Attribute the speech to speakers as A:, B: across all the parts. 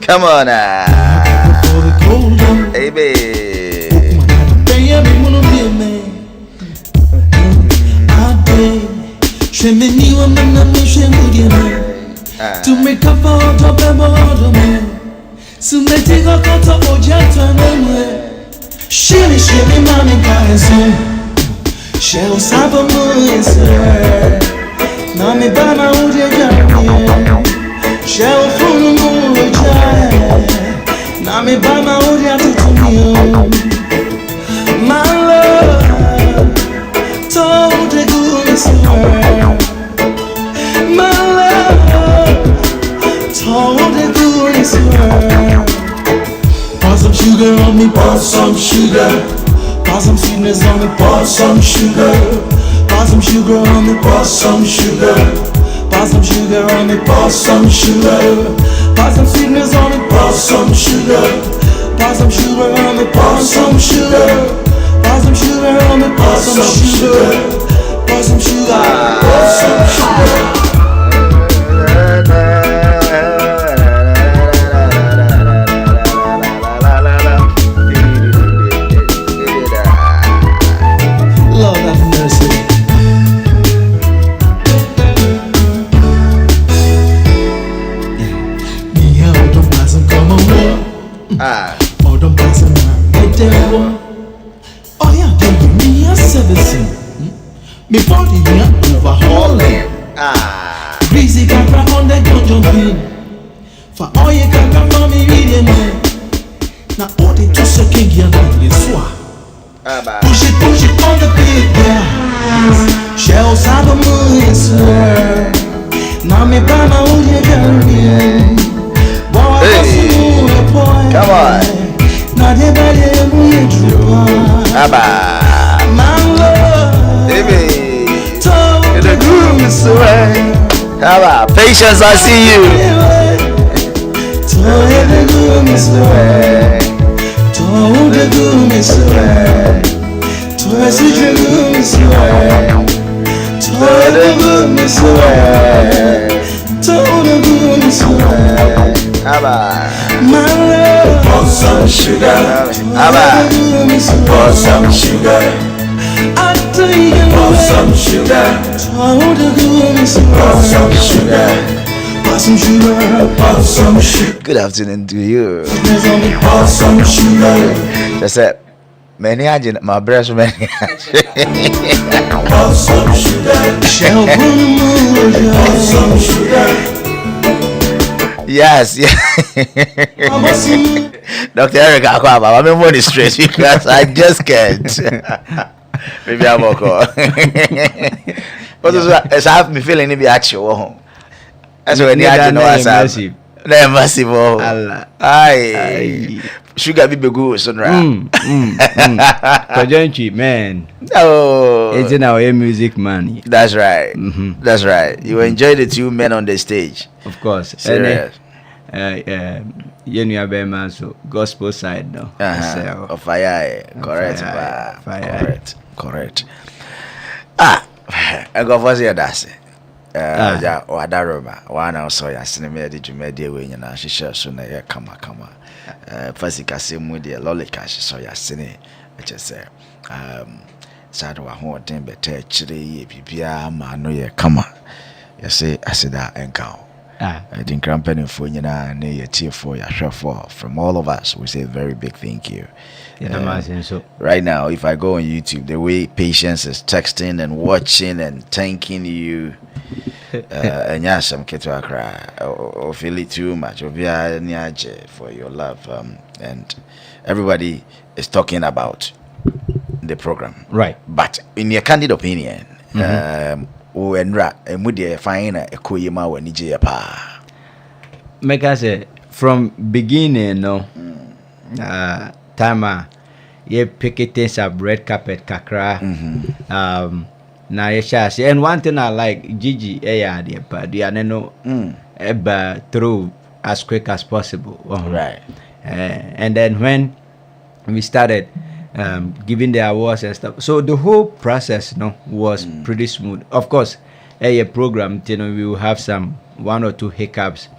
A: Come on now. Hey, baby.
B: To make up for the bubble, so they take a cut of jet and Shilly, mommy, guys. Shell Saba Moon, sir. Mammy, Bama, Shell from the moon, child. Mammy, Bama, to me. My love told the goodness word. My love told the goodness word. Pour some sugar on me, pour some sugar. Pour some sweetness on me, pour some sugar. Pour some sugar on me, pour some sugar. Pour some sugar on me, pour some sugar. Pour some sweetness on me, pour some sugar. Pour some sugar on me, pour some sugar. Pour some sugar on me, pour some sugar. Pour some sugar, pour some sugar. Me body overhauling. Greasy got on the gun for all you can come from me reading. Now all the two second gear on the swap. Push it on the big gas. Shells have a moon, sir. Now me buy my own girl. Boy,
A: come on.
B: Now they buy them with you. My love.
A: Baby. The groom is away. How about patience? I see you.
B: Told the groom is away. Told the groom is away. Told the groom is away. Told the groom is away. Told the groom is away.
A: How about
B: my love?
C: Pour some sugar.
A: How about
C: pour some sugar?
B: Pour
C: some sugar.
B: Pour
C: some sugar.
B: Pour some sugar.
C: Pour some sugar.
A: good afternoon to you.
C: Pour some sugar.
A: That's it. Many agent, my breast, many.
C: Pour some sugar.
B: Shell
C: pour some sugar.
A: Yes, yeah. Dr. Eric, I'm in money stress because I just can't. Maybe I'm okay. But it's have me feeling maybe actual. That's when you know what's happening. Massive. Aye. Sugar be good, son, right?
D: Kojonchi, man.
A: Oh,
D: it's in our music, man.
A: That's right. That's right. You enjoy the two men on the stage.
D: Of course.
A: Serious.
D: You have so gospel side, no.
A: Of fire, correct.
D: Fire.
A: Correct. I go for the that's yeah, Wadaroma. One also ya cinema did you media when you know she shares soon a kama. First you same with the Lollicash, so ya cine, which is sad wa home then better chili, pipia, man, no ye kama. You say, I said that encounter. I think cramping for you know, near tier for your chef from all of us. We say a very big thank you.
D: So.
A: Right now, if I go on YouTube, the way Patience is texting and watching and thanking you, and yes, I'm going to cry or feel it too much for your love, and everybody is talking about the program,
D: right?
A: But in your candid opinion, and with the fine a koyima when nije pa.
D: Make us say from beginning, no, time ye pick things up red carpet kakra. Na ye shall say, and one thing I like Gigi but they are no through as quick as possible.
A: Right.
D: And then when we started giving the awards and stuff, so the whole process, was pretty smooth. Of course, a program, we will have some 1 or 2 hiccups,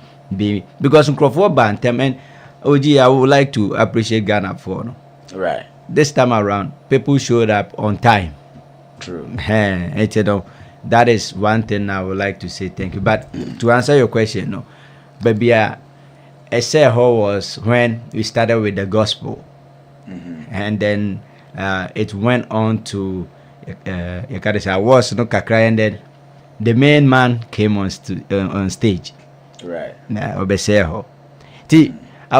D: because Crawford Bantam and OG, I would like to appreciate Ghana for
A: Right.
D: this time around. People showed up on time.
A: True.
D: And that is one thing I would like to say thank you. But to answer your question, baby, I say how was when we started with the gospel, and then it went on to I was kakra, and then the main man came on stage.
A: Right.
D: Now, I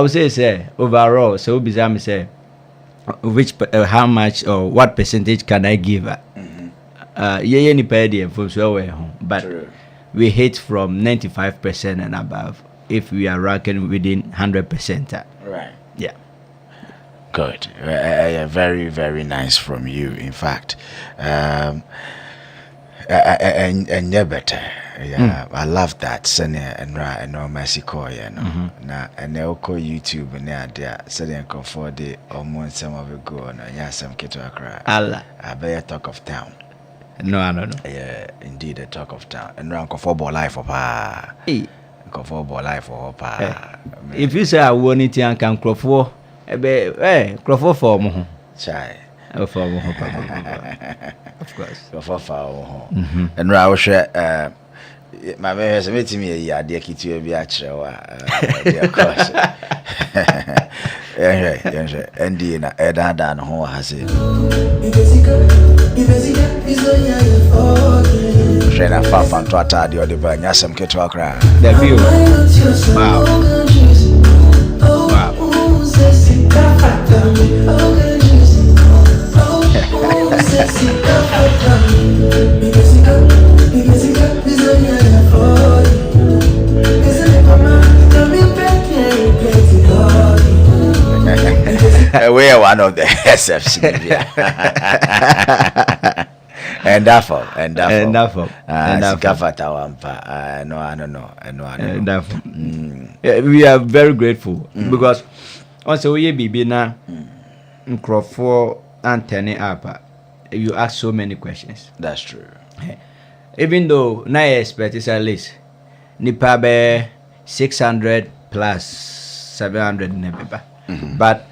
D: would say overall, so we say which how much or what percentage can I give her? But
A: True.
D: we hit from 95% and above if we are ranking within 100%.
A: Right.
D: Yeah.
A: Good. Very, very nice from you, in fact. And yeah, better. Yeah, I love that. Senior and right and no Mexico, Now and they call YouTube and there. Senior come for the almost some of it go and yeah, some kid to cry.
D: Allah.
A: I better talk of town.
D: No.
A: Yeah, indeed, the talk of town. And run football life for pa.
D: Hey.
A: Football life for pa.
D: If you say I want it and can Crawford, Crawford for more.
A: Chai.
D: Of course.
A: And I will share. My man has met me a year, dear Kitty, be a show. Of course. And Dina, Edan, who has it. Shana Fafan to attack the other by Yasam Ketwakra.
D: The view. Wow.
A: We are one of the SFC. And therefore,
D: we are very grateful because also we be now Crawford and turning up. You ask so many questions.
A: That's true.
D: Even though now I expect it's at least nipa be 600 plus 700 nepa. But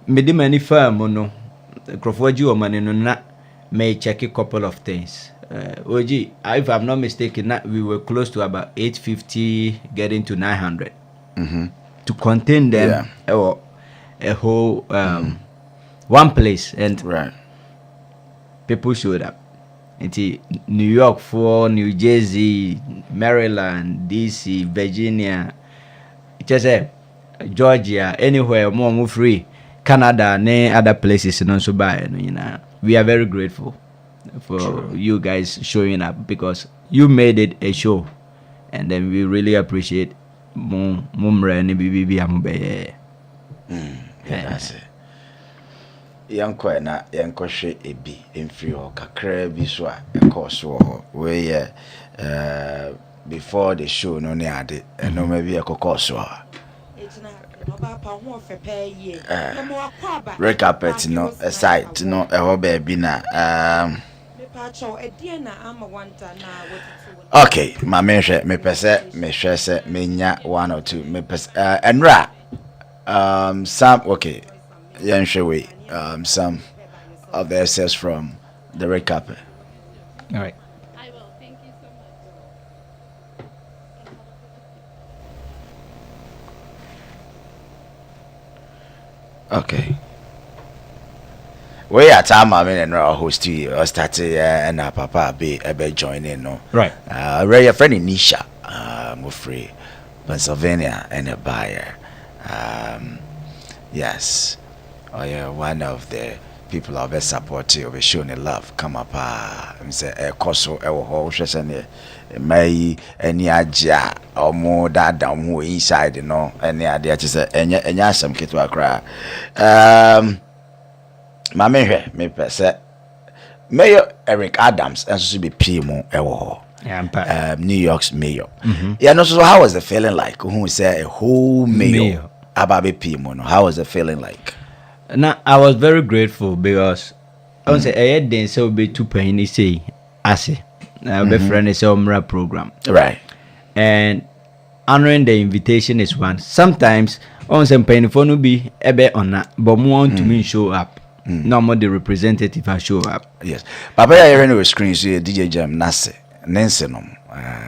D: me the many firm no Crawford you money no na may check a couple of things. OG, if I'm not mistaken, we were close to about 850 getting to 900 to contain them or a whole one place, and
A: right.
D: People showed up. It's New York, New Jersey, Maryland, DC, Virginia, just Georgia, anywhere more free, Canada, and other places, and also by we are very grateful for you guys showing up because you made it a show, and then we really appreciate
A: That's it. Yanko na yanko hwe ebi emfiri ho kakra bi so a course wo we before the show no ne ade no ma bi course wo red carpet no site no ho ba bi na okay ma me hwe me pese me hwe se menya 1 or 2 me pese enra some okay yan hwe some of the excess from the red carpet.
D: All right.
E: I will. Thank you so much.
A: Okay. We are time I mean and host you or started and papa be joining no.
D: Right.
A: Ray your friend in Nisha, free Pennsylvania and a buyer. Yes. Oh yeah, one of the people of the support you be showing love. Come up, say a coso, a horse, and may any aja or more that down who inside, any idea to say, and ya some kid will cry. My man, me per se, Mayor Eric Adams, and so be Pimo, New York's mayor. Yeah, no, so how was the feeling like? Who say a whole mayor? Ababe Pimono. How was the feeling like?
D: Now I was very grateful because I was say then so be too pain say ase. Be friend is Omra program.
A: Right.
D: And honoring the invitation is one. Sometimes on some painful no be ebe on that, but more to me show up. No more the representative I show up.
A: Yes. Papa ya hearing the screen so DJ Jam Nase. Nancy no.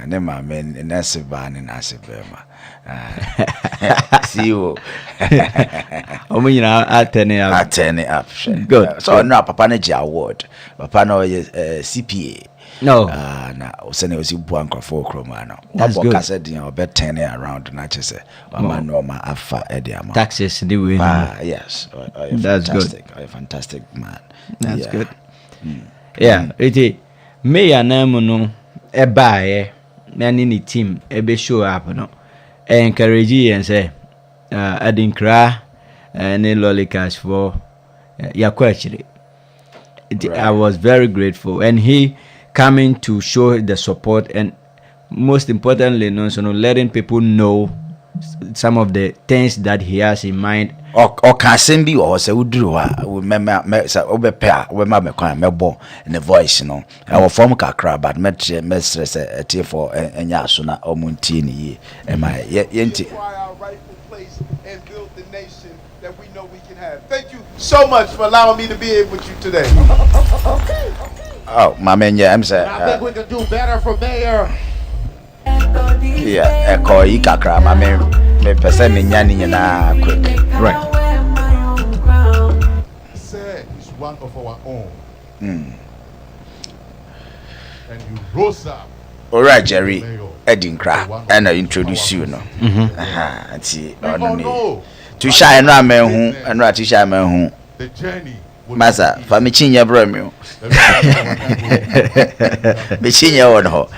A: Nema men Nase ban in Nase Bema. C.E.O.
D: I turn it up.
A: I turn it up.
D: Good.
A: So no Papa na award. Papa no CPA.
D: No.
A: Na osene osi buan crofo kroma no.
D: That's good.
A: Kasa din o be turn it around na chese. Mama no ma afa e de ama.
D: Taxes the way.
A: Yes.
D: That's
A: fantastic.
D: good.
A: A fantastic man.
D: That's good. Yeah, it me ya na mu no e baaye na ni team e be show up no. Encourage and say Adinkra and Lollicash for Yakwachiri. I was very grateful, and he coming to show the support, and most importantly, letting people know some of the things that he has in mind.
A: Or can send be or say we do remember obepa we ma me kwan mebo in the voice our form kakra but stress a for enya so na omunti ni e ma yenti
F: our rightful place and build the nation that we know we can have. Thank you so much for allowing me to be here with you today.
C: Okay.
A: Oh my man, yeah, I'm saying
F: I think we can do better for mayor.
A: yeah e ko yi kakra my man me person me nyani na quick right.
F: Said it's one of our own. And you rose up.
A: All right, Jerry. Edinkra, and I introduce you, no. See, to shine no man who and right to shine man who.
F: The journey.
A: Massa, Famichinya Bremio. Michinya on ho.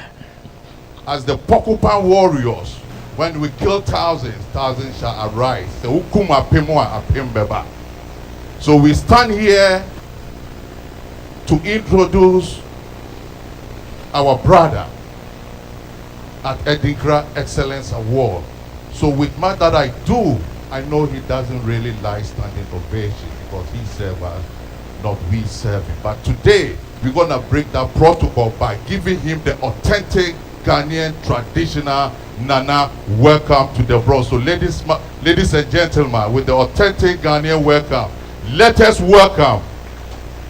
F: As the Pokupan warriors, when we kill thousands, thousands shall arise. The Ukuma Pimwa Apimbeba. So we stand here to introduce our brother at Edinkra Excellence Award. So with much that I do, I know he doesn't really like standing ovation because he serves us, not we serve him. But today, we're going to break that protocol by giving him the authentic Ghanaian traditional Nana welcome to the bro. So ladies and gentlemen, with the authentic Ghanaian welcome, let us welcome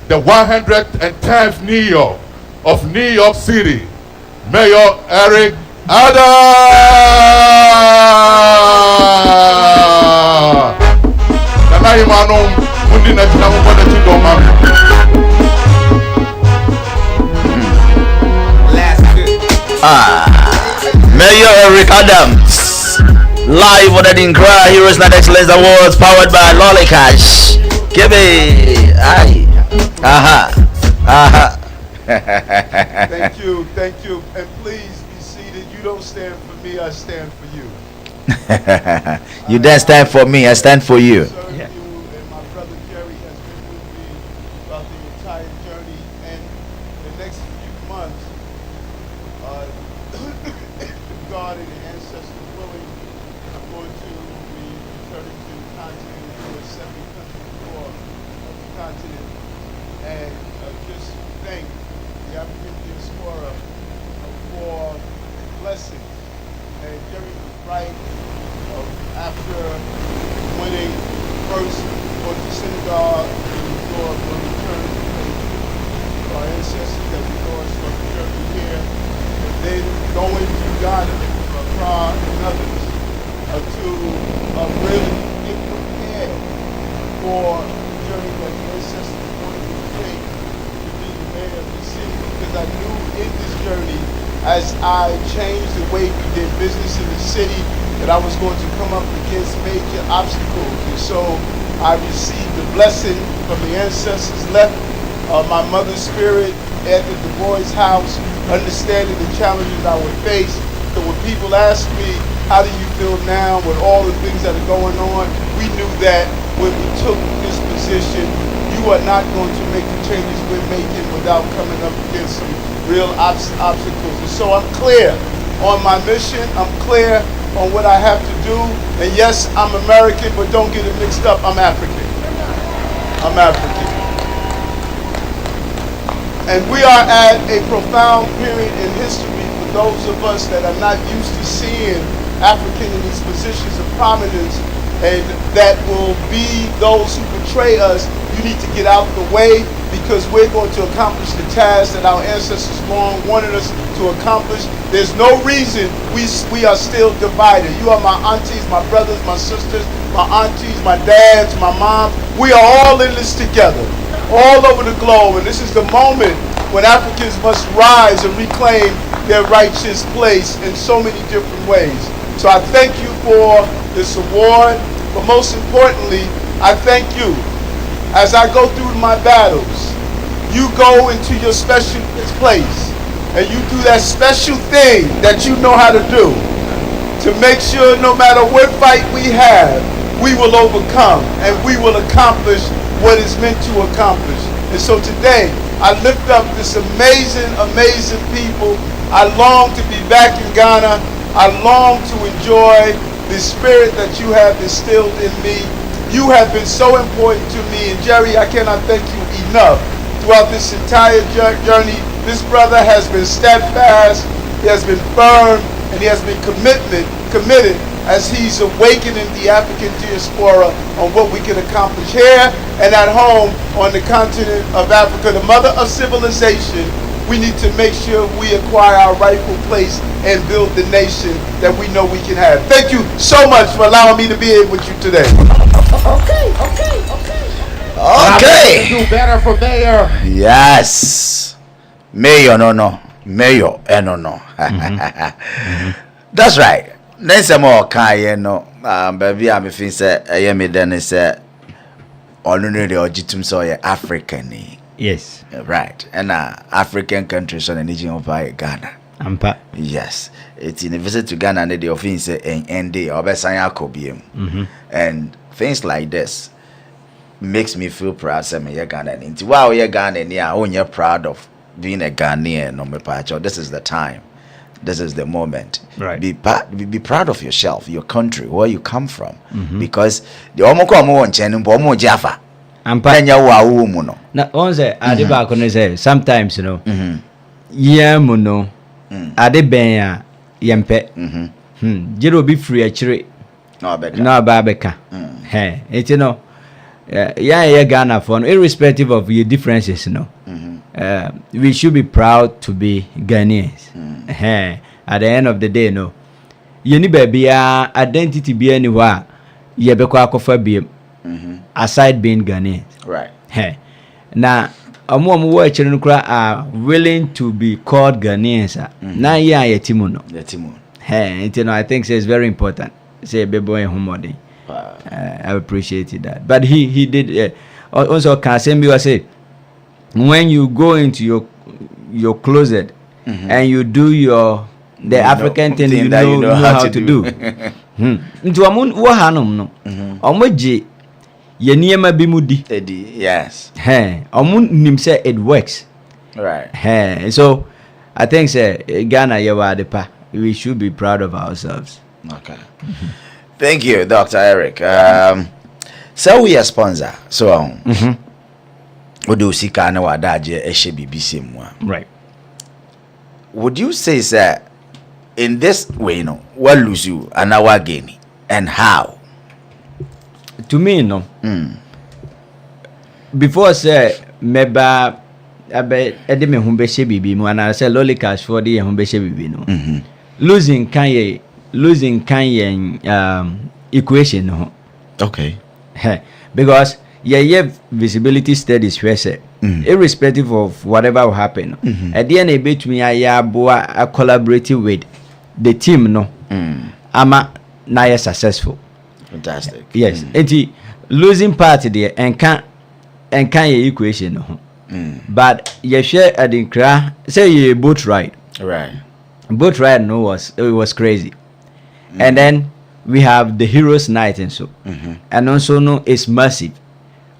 F: the 110th Mayor of New York City, Mayor Eric Adams.
A: Mayor Eric Adams, live on the Adinkra Heroes Not Excellence Awards, powered by Lollicash. Give it, aye,
F: Thank you, and please be seated. You don't stand for me, I stand for you.
A: You don't stand for me, I stand for you.
F: You and my brother Jerry has been with me throughout the entire journey, and the next few months, God and the ancestors willing, I'm going to be returning to the continent for 70 countries tour of the continent, and just thank the African diaspora for blessings. And Jerry was right. After winning first for the synagogue, we thought we'll return to our ancestors that we lost on the journey here, and then going to Ghana, Accra, and others to really get prepared for the journey that the ancestors wanted to take to be the mayor of the city, because I knew in this journey, as I changed the way we did business in the city, that I was going to come up against major obstacles. And so I received the blessing from the ancestors left my mother's spirit at the Du Bois house, understanding the challenges I would face. So when people ask me, how do you feel now with all the things that are going on, we knew that when we took this position, you are not going to make the changes we're making without coming up against some real obstacles. And so I'm clear on my mission. I'm clear on what I have to do. And yes, I'm American, but don't get it mixed up. I'm African. I'm African. And we are at a profound period in history for those of us that are not used to seeing African in these positions of prominence, and that will be those who betray us. You need to get out the way, because we're going to accomplish the task that our ancestors long wanted us to accomplish. There's no reason we are still divided. You are my aunties, my brothers, my sisters, my aunties, my dads, my mom. We are all in this together, all over the globe. And this is the moment when Africans must rise and reclaim their righteous place in so many different ways. So I thank you for this award, but most importantly, I thank you. As I go through my battles, you go into your special place and you do that special thing that you know how to do to make sure no matter what fight we have, we will overcome and we will accomplish what is meant to accomplish. And so today, I lift up this amazing, amazing people. I long to be back in Ghana. I long to enjoy the spirit that you have instilled in me. You have been so important to me, and Jerry, I cannot thank you enough. Throughout this entire journey, this brother has been steadfast, he has been firm, and he has been committed as he's awakening the African diaspora on what we can accomplish here and at home on the continent of Africa, the mother of civilization. We need to make sure we acquire our rightful place and build the nation that we know we can have. Thank you so much for allowing me to be here with you today.
A: Okay.
G: Do better for mayor.
A: Yes. Mayor, no. Mayor, no. That's right. There's some more kind, no. Baby, I'm feeling say, I am me then say, only the ojitum so African.
D: Yes.
A: Right. And African countries on the region of Ghana.
D: Ampa.
A: Yes. It's in a visit to Ghana and the offense and day or and things like this makes me feel proud. Say me Ghana. Wow, you're Ghana. Yeah, you're proud of being a Ghanaian. No, me pacho. This is the time. This is the moment.
D: Right.
A: Be proud of yourself, your country, where you come from, because the omoko mo nchenu mbo Jaffa.
D: Ampa.
A: No.
D: Na onze ade ba ko no say sometimes you know. Yeah mu no. Ade ben ya yempe. Jiro bi free akire. No ba beka. He, it you know. Yeah Ghana for no, irrespective of your differences, you know. We should be proud to be Ghanaians. At the end of the day, no. You need baby identity be anywhere. You be kwa kofa be aside being Ghanaians.
A: Right.
D: Now, amu are willing to be called Ghanaians. Na yetimu no.
A: Yetimu.
D: You know, I think it's very important. Say bebo en humodi. I appreciated that. But he did also can say when you go into your closet and you do the African thing you know how to do. Into amun wo hanum no. Omoje ye niema bi mudi.
A: Yes.
D: Omun nim say it works.
A: Right.
D: So I think say Ghana yewa adepa. We should be proud of ourselves.
A: Okay. Thank you, Dr. Eric. So we are sponsor. So Odo sika na wadaje ehye BBC mu.
D: Right.
A: Would you say sir in this way no what lose you and our gain and how?
D: To me no. Before say meba abe ede me hu be hye bibi mu and say Lollicash for the hu be hye bibi no. Losing kan equation no.
A: Okay.
D: Because yeah visibility studies where say irrespective of whatever will happen at the end between I collaborate with the team no ama na successful.
A: Fantastic.
D: Yes. Losing part there and can equation no. But you share at the say you both right.
A: Right.
D: Both right no it was crazy. And then we have the Heroes Night and so and also no it's massive.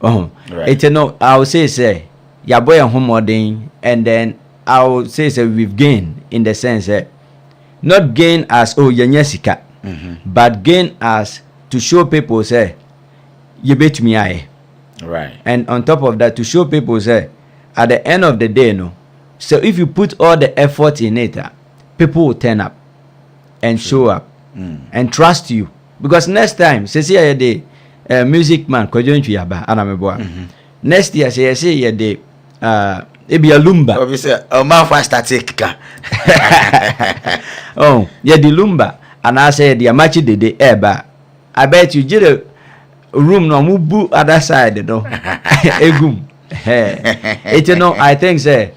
D: Right. It's no I would say your boy and home modding, and then I would say we've gained in the sense that not gain as yanyesika but gain as to show people say you bet me I.
A: Right.
D: And on top of that, to show people say at the end of the day, no. So if you put all the effort in it, people will turn up and show up and trust you. Because next time, say the music man, next year, say the maybe a lumba.
A: Obviously, a man for static.
D: Oh, yeah, the lumba. And I say the amachi de eba. I bet you did a room no mubu other side, no. Egum. It you know, I think say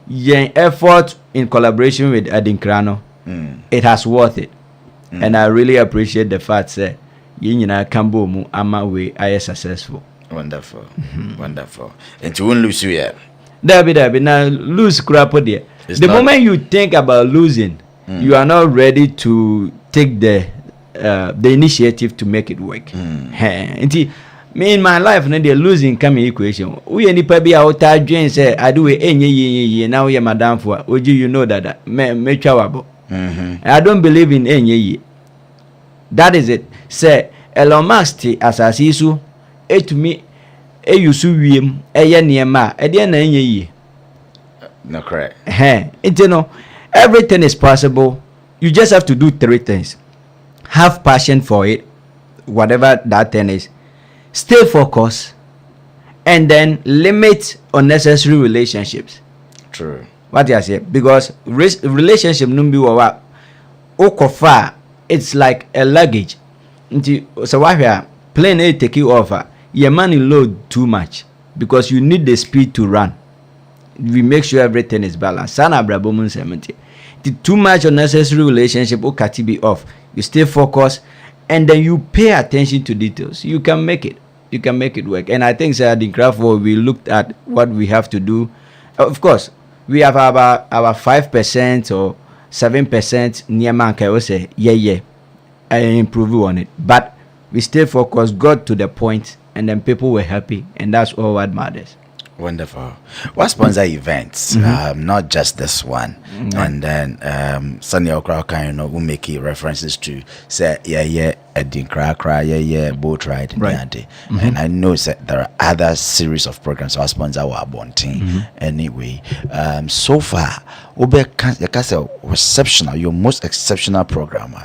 D: your effort in collaboration with Adinkrano, it has worth it. And I really appreciate the fact that you know Kambo mu ama we are successful.
A: Wonderful. Wonderful. And you won't lose you yet.
D: There be now lose crap there. The moment you think about losing, you are not ready to take the initiative to make it work. Me in my life, they losing coming equation. We any be out there say I do it any now you're madam for would you know that me chawabo. I don't believe in any. That is it. Say Elon Musk as asisu to me e yusu wiem e ye niema e de na enye.
A: No correct.
D: You know, everything is possible. You just have to do 3 things. Have passion for it, whatever that thing is. Stay focused, and then limit unnecessary relationships.
A: True.
D: What you say? Because relationship numbi wa okofa, it's like a luggage. So why here plane A take you off? Your money load too much because you need the speed to run. We make sure everything is balanced. Sana brabomun 70. The too much unnecessary relationship okati be off. You stay focused and then you pay attention to details. You can make it. You can make it work. And I think sir in craft we looked at what we have to do. Of course, we have our 5% or 7% near man I will say and improve on it. But we stay focused, got to the point, and then people were happy, and that's all what matters.
A: Wonderful. What sponsor events? Not just this one. And then Sunny Okra, you know, we make references to say Dinkra, boat ride, right. And I know that there are other series of programs our sponsor were wanting. Anyway, so far, exceptional, your most exceptional programmer.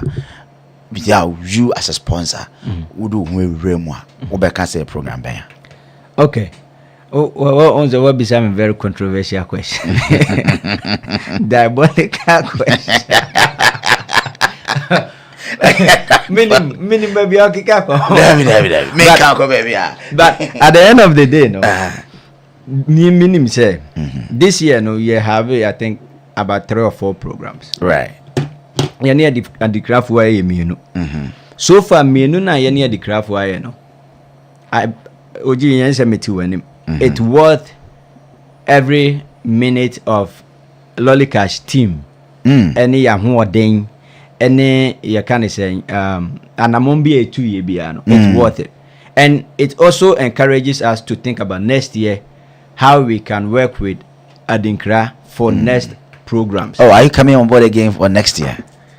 A: Yeah, you as a sponsor, would do we can say a program there.
D: Okay. Oh, on the web is a very controversial question. Diabolical question. Mini baby, but at the end of the day, no. Minim say this year, no, you have I think about 3 or 4 programs.
A: Right.
D: You near the craft where you know. So far, me no na you near the craft where you know. I oji yense me to him. It's worth every minute of Lollicash team. Any ya hoden, any you can say anamombi a 2 year biano. It's worth it. And it also encourages us to think about next year how we can work with Adinkra for next programs.
A: Oh, are you coming on board again for next year?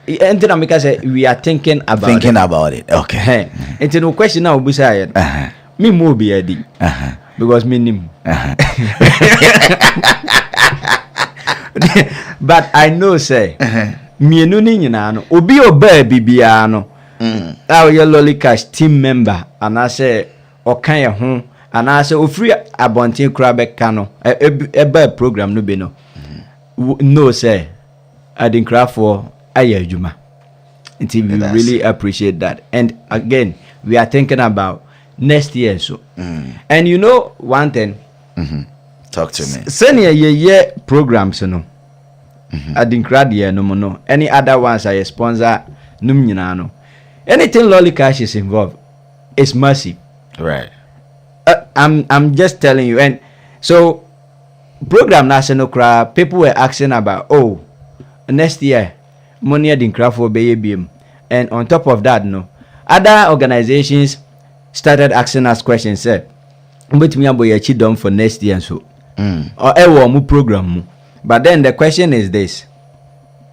D: And then because we are thinking about
A: it. Okay.
D: And no question now be say me mo be edi. Because me nim. But I know say me enu ni nyina no obi oba bibia no. Our Lollicash team member and I say okan ye ho and I say ofri abontin kura be ka no e program no be no. No say Adinkra for ayajuma. We really appreciate that. And again, we are thinking about next year so. And you know one thing.
A: Talk to me.
D: Senior year programs no. Adinkra year no. Any other ones I sponsor num nyina no. Anything Lollicash is involved, it's massive.
A: Right.
D: I'm just telling you. And so program national crowd, people were asking about next year money Adinkra for BABM. And on top of that, no other organizations started asking us questions. Said, "But me aboy done for next year so." Or a program. But then the question is this: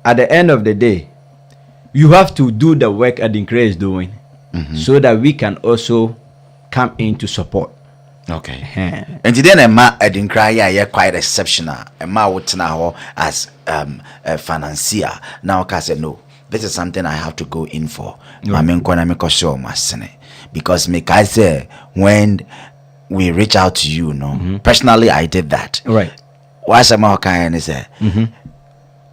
D: at the end of the day, you have to do the work Adinkra is doing, so that we can also come in to support.
A: Okay. And then Emma Adinkra yeah quite exceptional. Emma would now as a financier. Now I say no. This is something I have to go in for. I mean, because make I say when we reach out to you, personally I did that.
D: Right.
A: Why somehow can I say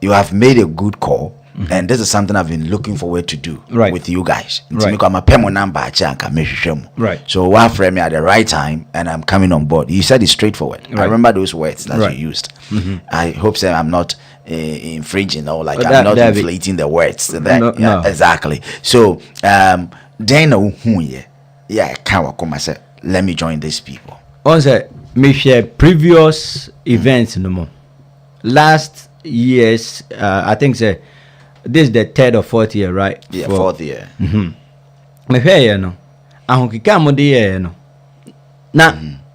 A: you have made a good call. And this is something I've been looking forward to do with you guys.
D: Right. Right.
A: So one frame me at the right time and I'm coming on board. You said it straightforward. I remember those words that you used. I hope so I'm not infringing or like I'm not inflating the words. No. Exactly. So then let me join these people.
D: Also, me share previous events no more. Last year's I think say this is the 3rd or 4th year, right?
A: Yeah, 4th year.
D: Me share no. Ahokika mo de no. Na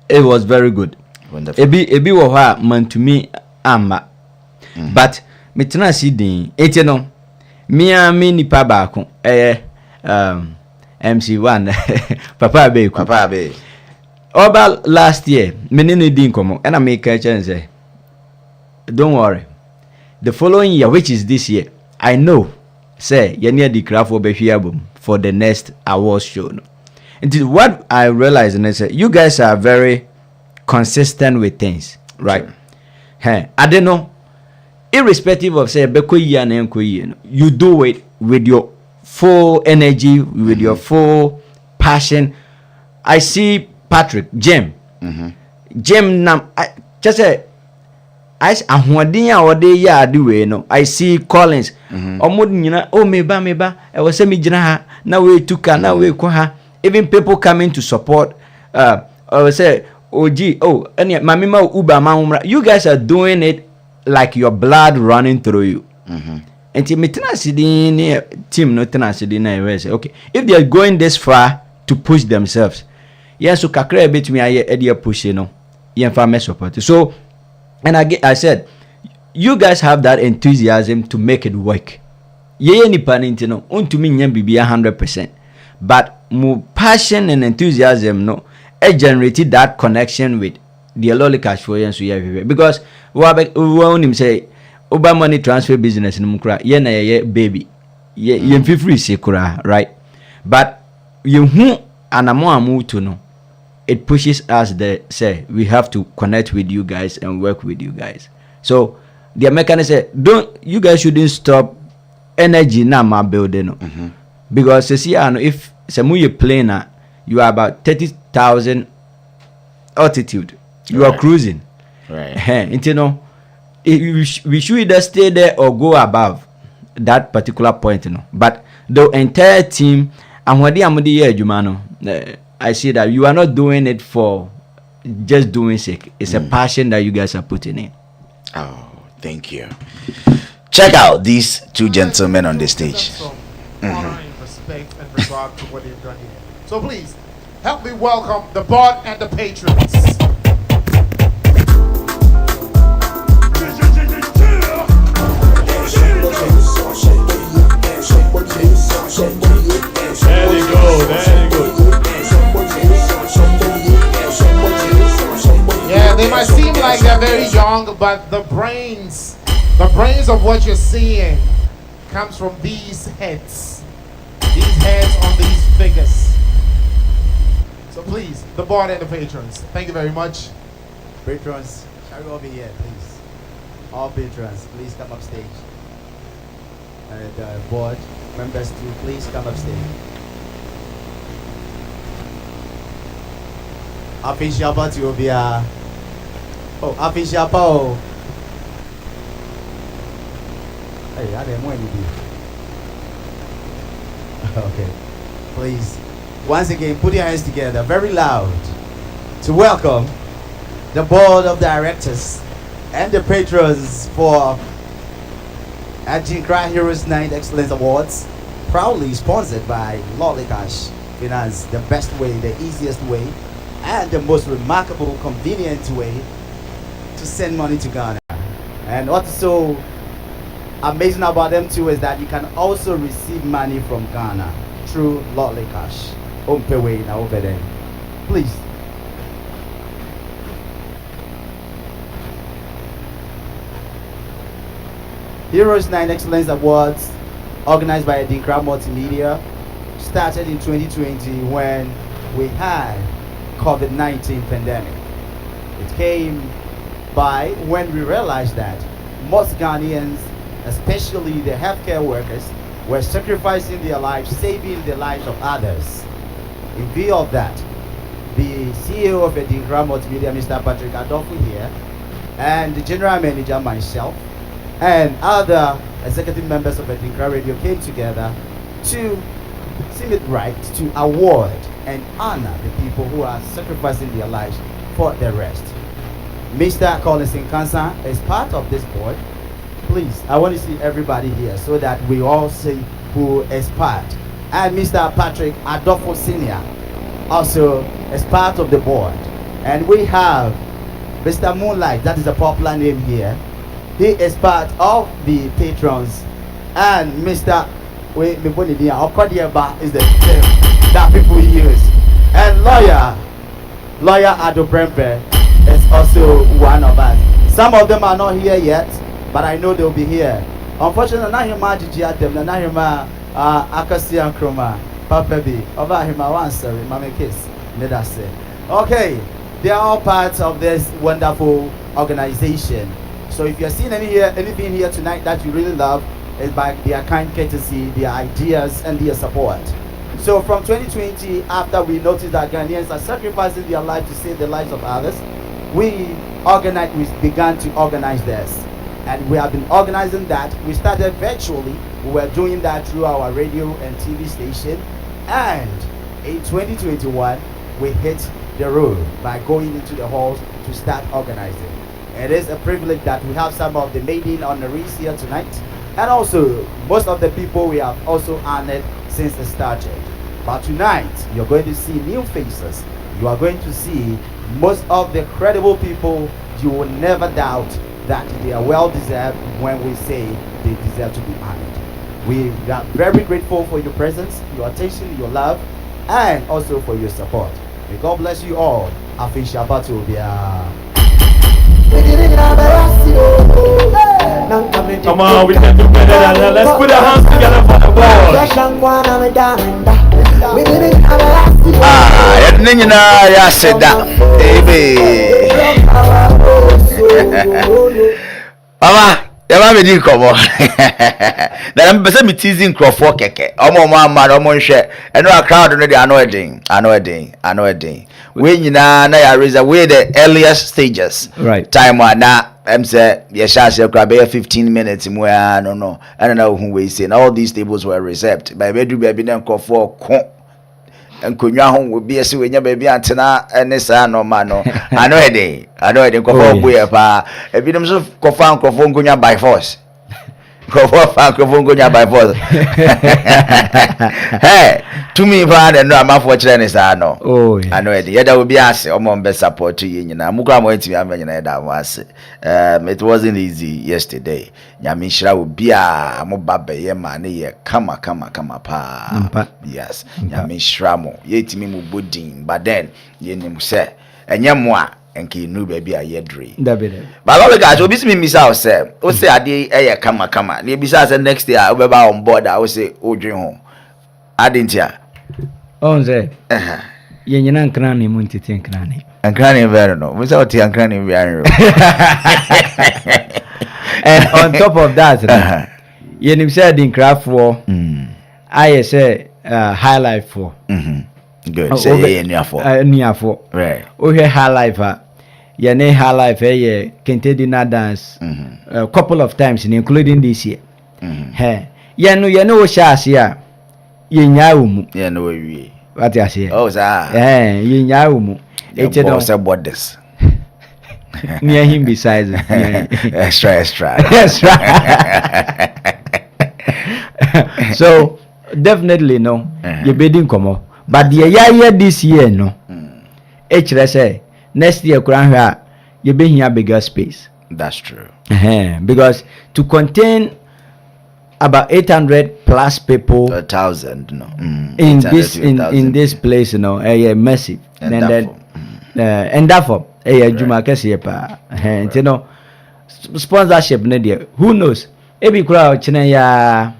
D: it was very good.
A: Wonderful.
D: Ebi wo ha man to me amma. But me tena si din eti no. Me nipa ba ko MC1 Papa Abe. Over last year, me ne din komo and I make a chance say don't worry. The following year, which is this year, I know say you need the craft for the next awards show. And what I realized and I say you guys are very consistent with things, right? Sure. Hey, I don't know. Irrespective of say you do it with your full energy, with your full passion. I see Patrick, Jim Nam. I just say I see Collins. Meba. I was now we took now we even people coming to support. I say, Mamima Uba. You guys are doing it like your blood running through you. And team no okay. If they are going this far to push themselves, yes, so kakra bit me I push support. So and I said, you guys have that enthusiasm to make it work. Ye ni panintino unto me nyam bibi 100%. But more passion and enthusiasm no it generated that connection with the Lollicash for you because we want him say Uber money transfer business in Mukra ye baby ye free sekura, right? But you who and move to know it pushes us there say we have to connect with you guys and work with you guys. So the American say don't you guys shouldn't stop energy na my building because if you plane you are about 30,000 altitude you are cruising right. We should either stay there or go above that particular point but the entire team and what I see that you are not doing it for just doing sake. It's a passion that you guys are putting in.
A: Oh, thank you. Check out these two gentlemen on the stage.
F: Honor and respect and regard to what they've done here. So please help me welcome the board and the patrons.
G: There you go.
F: Yeah, they might seem like they're very young, but the brains of what you're seeing comes from these heads on these figures. So please, the board and the patrons, thank you very much.
H: Patrons, shall we all be here, please? All patrons, please come up stage. And board members too, please come up stage. Official party will be official power. Hey, I didn't want to be. Okay, please, once again, put your hands together very loud to welcome the board of directors and the patrons for Adinkra Heroes Night Excellence Awards, proudly sponsored by Lollicash Finance, the best way, the easiest way, and the most remarkable, convenient way to send money to Ghana. And also amazing about them too is that you can also receive money from Ghana through Lollicash. Umpewe na over there. Please. Heroes 9 Excellence Awards, organized by Adinkra Multimedia, started in 2020 when we had COVID-19 pandemic. It came by when we realized that most Ghanaians, especially the healthcare workers, were sacrificing their lives, saving the lives of others. In view of that, the CEO of Adinkra Multimedia, Mr. Patrick Adolfo here, and the general manager, myself, and other executive members of Adinkra Radio came together to seem it right to award and honor the people who are sacrificing their lives for the rest. Mr. Collins Nkansa is part of this board. Please, I want to see everybody here so that we all see who is part. And Mr. Patrick Adolfo Sr. also is part of the board. And we have Mr. Moonlight, that is a popular name here. He is part of the patrons. And Mr. Okodieba is the term that people use. And lawyer Ado Prempe is also one of us. Some of them are not here yet, but I know they'll be here. Unfortunately, not him Atem, not him Akasi Kroma, Papa B, over him sorry, Mama Kiss, Nedase. Okay, they are all parts of this wonderful organization. So if you're seeing anything here tonight that you really love, is by their kind courtesy, their ideas, and their support. So from 2020, after we noticed that Ghanaians are sacrificing their lives to save the lives of others, we began to organize this. And we have been organizing that. We started virtually. We were doing that through our radio and TV station. And in 2021, we hit the road by going into the halls to start organizing. It is a privilege that we have some of the maiden honorees here tonight. And also, most of the people we have also honored since it started. But tonight, you're going to see new faces. You are going to see most of the credible people. You will never doubt that they are well deserved when we say they deserve to be honored. We are very grateful for your presence, your attention, your love, and also for your support. May God bless you all. Afisha Batubia.
G: Come on, we can do better than that. Let's put our hands together for the board.
A: Ya said that. Mama, you want me to come on? Then I'm busy teasing Crawford keke. Omo share. And no crowd no dey annoying. When you na raise away the earliest stages.
D: Right.
A: Time na say yes, grab 15 minutes more no. I don't know who we say. All these tables were reserved. By bedroom baby na Crawford nkonwa ho wo bi ese wenya ba bi antena ene saa no ma no ano ede nkofo bu ye pa ebinom so kofa nkofo nkonwa by force by force hey to me pa de no amafo kire ne saa no ano ede yeda wo bi ase omo mbe support ye nyina mukura mo ntimi amba nyina yeda mo ase it wasn't easy yesterday nyame hira wo bi a mo baba ye ma ne ye kama pa yes nyame hira mo ye timi mo bodin but then ye nim se enye mo a enke nu ba bi a ye dre but Lollicash obi si me misa o say ade eye kama na ebisa say next year o be ba on board o say o dwen ho adentia
D: on say ye nyina nkran ne mu ntete nkran
A: ne very no we say o ti nkran ne bi anro.
D: And on top of that, you nim say the craft for I say high life for
A: good say
D: near for
A: right
D: o here high life ya ne high life ye kente dinner dance a couple of times including this year he ya no o sha ase a ye nya umu
A: ye no wi
D: what you say
A: oh sir
D: ye nya umu
A: e che no say borders
D: near him besides
A: extra
D: so definitely no you bidding come but the year this year no say next year you be here bigger space.
A: That's true.
D: Because to contain about 800 plus people
A: 1,000, no.
D: in
A: 800
D: this
A: to
D: in
A: 1,000.
D: this place, you know, massive.
A: And
D: then
A: therefore,
D: and therefore juma kese pa you know, sponsorship ne there, who knows, ebi kura chine ya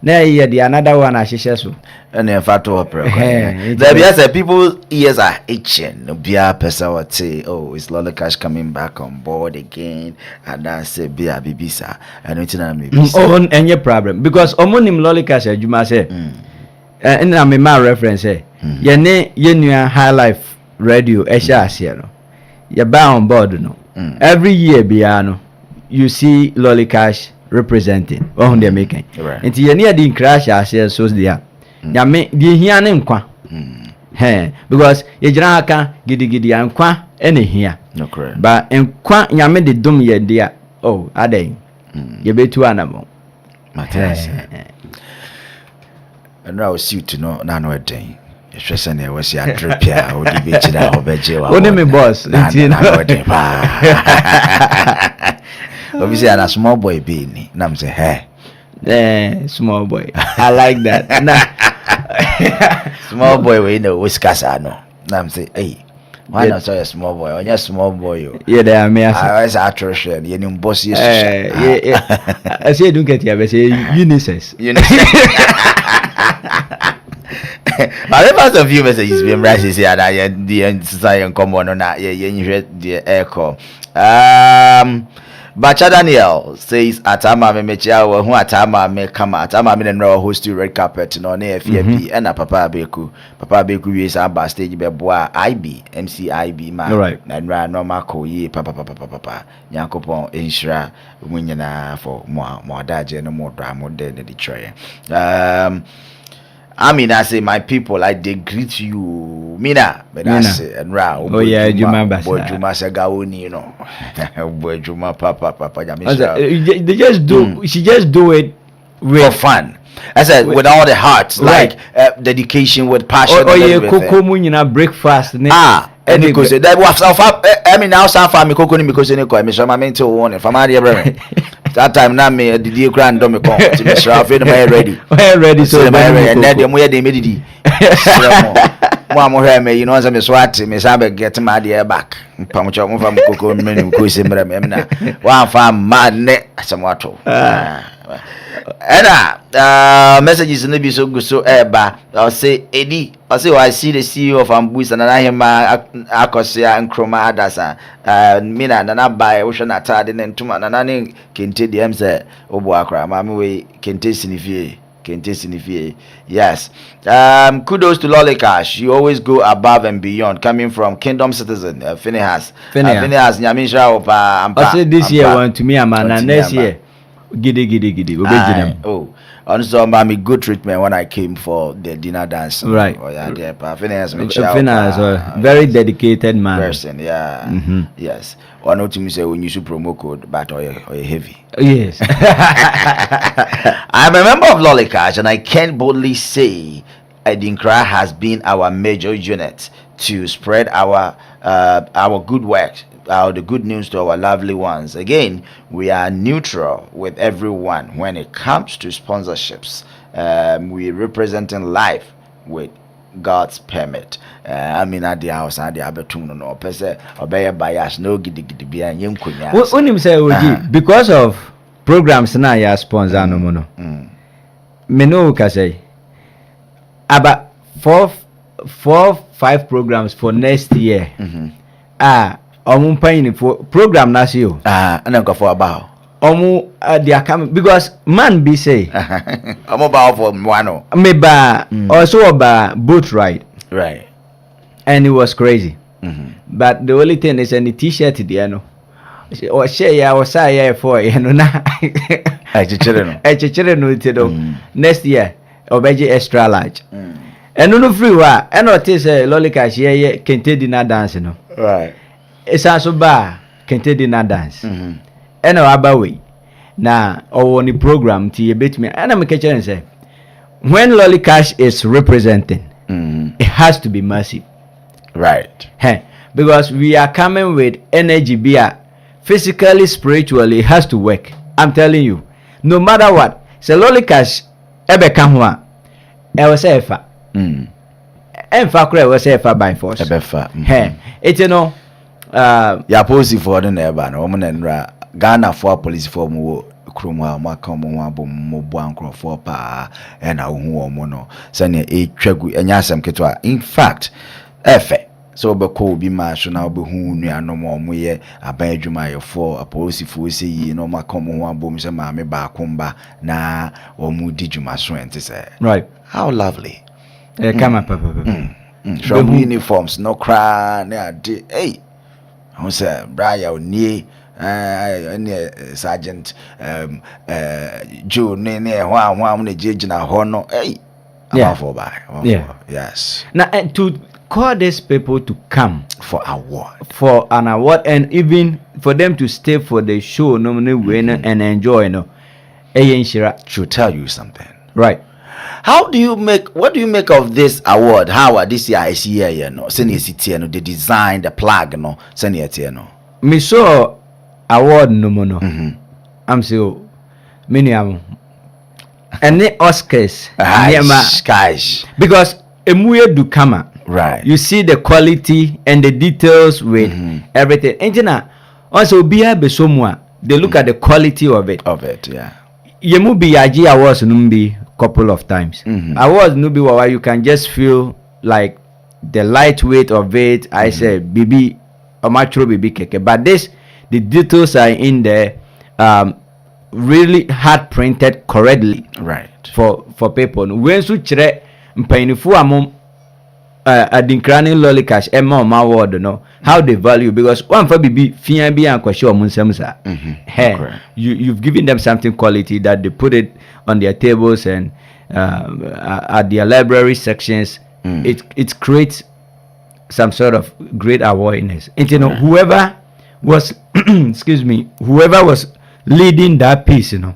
D: na ye the another one ahihye so.
A: And in fact, there
D: There
A: be as people ears are itching. Be a person would say, "Oh, is Lollicash coming back on board again?" And I say, "Be a bibisa." And it's not me.
D: Oh, any problem because omonim Lollicash juma say. And I'm a my reference say. Ye ne ye nua High Life Radio ehya ase no. Ye ba on board no. Every year biano you see Lollicash representing on the making.
A: Right.
D: Nti ye ne di crash ase so dia. Nyame di hia ne nkwa. Because ye jira aka gidigidi ankwa ene hia.
A: No correct.
D: Ba nkwa nyame de dum ye dia. Oh, aden. Ye betu anamo.
A: Matters. And I was you to know none of thing. Especially when I was your trip here, or the beach that Obeje.
D: Only me boss.
A: Obviously, I'm a small boy being. Nam say, hey.
D: Small boy. I like that.
A: Small boy, we know whiskers. I know. Nam say, hey. Why not say a small boy? When you're a small boy,
D: yeah, they are me.
A: I was attrition. You know, boss. Yeah.
D: I say, don't get here. I say, unisex.
A: But the first of you messages been rising here that the society common on that the echo. Bacha Daniel says Atama me mechia who Atama me kama Atama me no host to red carpet no na FFP and Papa Beku we is aba stage be boa IB MCIB ma
D: right.
A: And ra normal ko ye papa Yakopon inshira munyina for mo daje no mo dra mo de the tray. I mean, I say, my people, I they greet you, Mina. But I say, and Ra,
D: oh yeah, Juma Basa,
A: boy Juma Sagaoni, you know, boy Juma Papa,
D: they just do. She just do it
A: for fun. I said with all the heart,
D: right.
A: Like dedication, with passion.
D: Oh yeah, Coco Munina breakfast.
A: And because that was I mean, now some family Coco because any coin, Miss Mamento one from Adia. That time now me the dear grand domico to Mr. Alfred ready.
D: Ready, so
A: and then them where they made it. Mama me, you know, as I'm swat, Miss Abbott get my dear back. Pamucho from Coco menu quizzing one farm mad net somewhat. And messages in the be so good so I'll say Eddie. I'll say I see the CEO of Ambus and I am Akosia and Chroma Adasa Mina Nana by Ocean Atad and Tuma Nanani Kente the Mse Obuakra Mammy way Kente Sinifie. Yes. Kudos to Lollicash. You always go above and beyond. Coming from Kingdom Citizen, Phineas Nyamisha Opa.
D: I said this year one to me a man and next year. Giddy.
A: Oh, also, mommy, good treatment when I came for the dinner dance.
D: Right.
A: Oh, yeah, Phineas,
D: very dedicated man.
A: Person, yeah. Yes. One or two say when you should promo code, but or heavy.
D: Yes.
A: I'm a member of Lollicash, and I can boldly say Edinkra has been our major unit to spread our good work. The good news to our lovely ones. Again, we are neutral with everyone when it comes to sponsorships. We representing life with God's permit. I mean, at the house, at the Abetum, no person, obey bias, no giddy be and young kunya.
D: When him say, because of programs now, you sponsor no mono. Meno can say about 4-5 programs for next year. Omu paying for program nasio.
A: And then go for about.
D: Omu they are coming because man be say.
A: I'm about for one.
D: Meba also about boat ride.
A: Right.
D: And it was crazy. But the only thing is any t-shirt there no. Or share ya or say for you know na. Next year obeji extra large. And no free wa. And what is Lollicash here Kente dinner dance no.
A: Right.
D: It's also bar Kente dinner dance. And abawi na or the program to bit me and I'm catching say when Lollicash is representing it has to be massive.
A: Right.
D: Hey, because we are coming with energy beer physically, spiritually, it has to work. I'm telling you, no matter what, So Lollicash ebe ka ho a e wo say fa emfa kura e wo say fa by force
A: ebe fa
D: it no
A: ya police for the neighbor no mo na nra Ghana for police for mo krom ha mo aka mo abom mo bo ankrofo pa e na hu o mo no se ne e twagu enya asem keto a in fact efe so be ko bi ma so na obe hu nuano mo ye aban adwuma ye for police for se yi no ma ka mo ho abom se ma me ba komba na o mu di dwuma so ente se
D: right
A: how lovely
D: come up papa
A: from uniforms no cry na ade hey I say Brian Oni Sergeant Joe ne ho na jejina ho no hey
D: yeah.
A: For by yes
D: now to call these people to come
A: for an
D: award and even for them to stay for the show no win and enjoy no
A: should tell you something
D: right.
A: What do you make of this award? How this year I see here no senior city no the design the plug no senior no
D: me saw award no mono I'm so many am and the Oscars
A: guys
D: because emuye do kama
A: right
D: you see the quality and the details with everything engineer also be somewhere they look at the quality of it
A: yeah
D: yemu be yaji awards numbi couple of times awards nubi wawa you can just feel like the lightweight of it I say bibi amatro bibi keke but this the details are in there really hard printed correctly
A: right
D: for people when su chere mpainifu amom adinkrani Lollicash emma ma word no how they value because one for bibi fian bi an kwahye omun samsa you've given them something quality that they put it on their tables and at their library sections it creates some sort of great awareness and you know whoever was whoever was leading that piece you know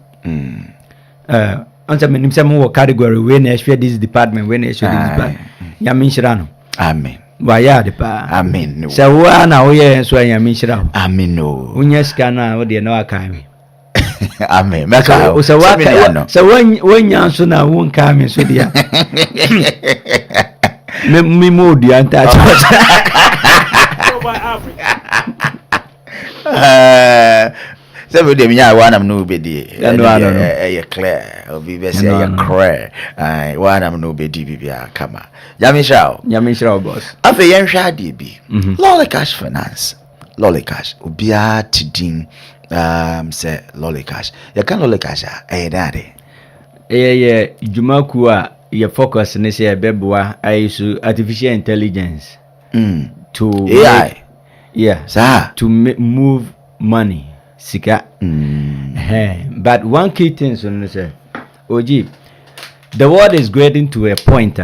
D: answer me some category when I share this department when I share this department yamin shirano
A: amen
D: waya de pa
A: amen no
D: so wa na wo ye so yamin shirano
A: amen no
D: unya scanner wo de na aka mi
A: amen maka
D: so wa so wonya so na won ka mi so dia me mo di anta
A: so we nya one am no be di e clear obi be say e clear one am no be di bibia kama yamin shao
D: boss
A: afa yen hwa de bi Lollicash finance Lollicash obia tidin say Lollicash you can Lollicash daddy
D: jumaku a your focus ne say beboa isu artificial intelligence to
A: AI
D: to move money sika but one key thing so say oji the world is getting to a point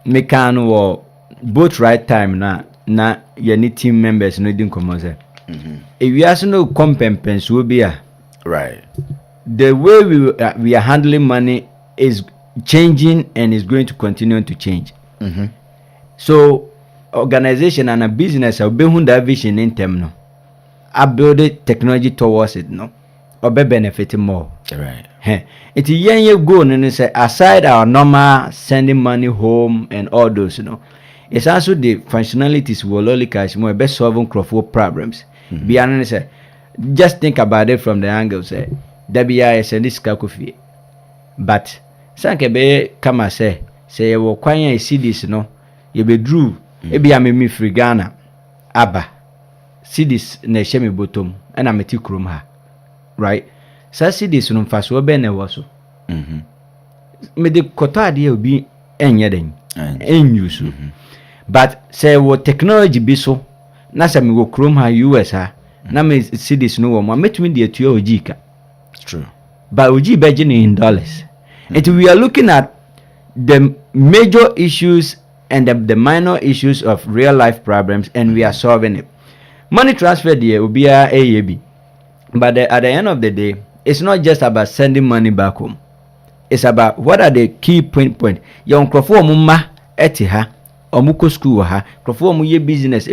D: me can both right time na your team members no din come say if you ask no compensation will be
A: right
D: the way we are handling money is changing and is going to continue to change so organization and a business will be that vision in term no I build technology towards it no or be benefiting more
A: right
D: it yen go and say aside our normal sending money home and all those you know it's also the functionalities with Lollicash more best solving crowd problems beyond say just think about it from the angle say WIS and this kakofi but sanke be kama say you will kwanya see this no you be drew e be am me free Ghana aba see this na shemi bottom and am ti krom ha right so see this no fa so be na wo so me de kota de obi enye den enyusu but say what technology be so na say me go krom ha US ha na me see this no wo ma metumi de atu ojika
A: true
D: but oji be in dollars and we are looking at the major issues and the minor issues of real life problems and we are solving it. Money transfer there will be a AAB. But at the end of the day, it's not just about sending money back home. It's about what are the key point. Young crofo mumma etiha omuko school ha crofo mu ye business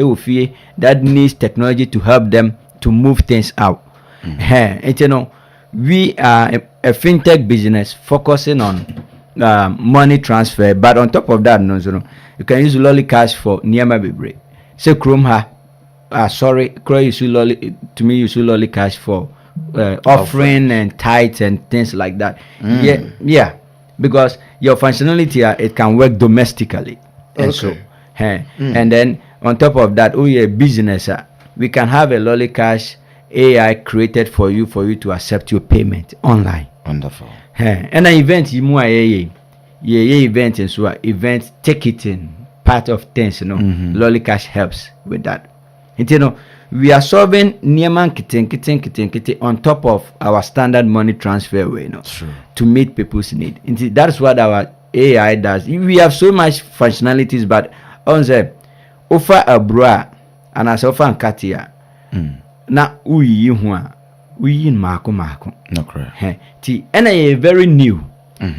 D: that needs technology to help them to move things out. And you know we are a fintech business focusing on money transfer, but on top of that, no, you can use Lollicash for Niama Bebre. Say Chrome ha. Sorry, Croy use Lollicash for offering and tithes and things like that. Yeah, because your functionality it can work domestically. And so, and then on top of that, a business, we can have a Lollicash AI created for you to accept your payment online.
A: Wonderful.
D: And an event event and so event ticketing part of things, Lollicash helps with that. And, we are solving Nieman kitten on top of our standard money transfer way, to meet people's need. And that's what our AI does. We have so much functionalities, but on the offer a bra and as offer and katia. Na we in Marco.
A: No correct.
D: And a very new.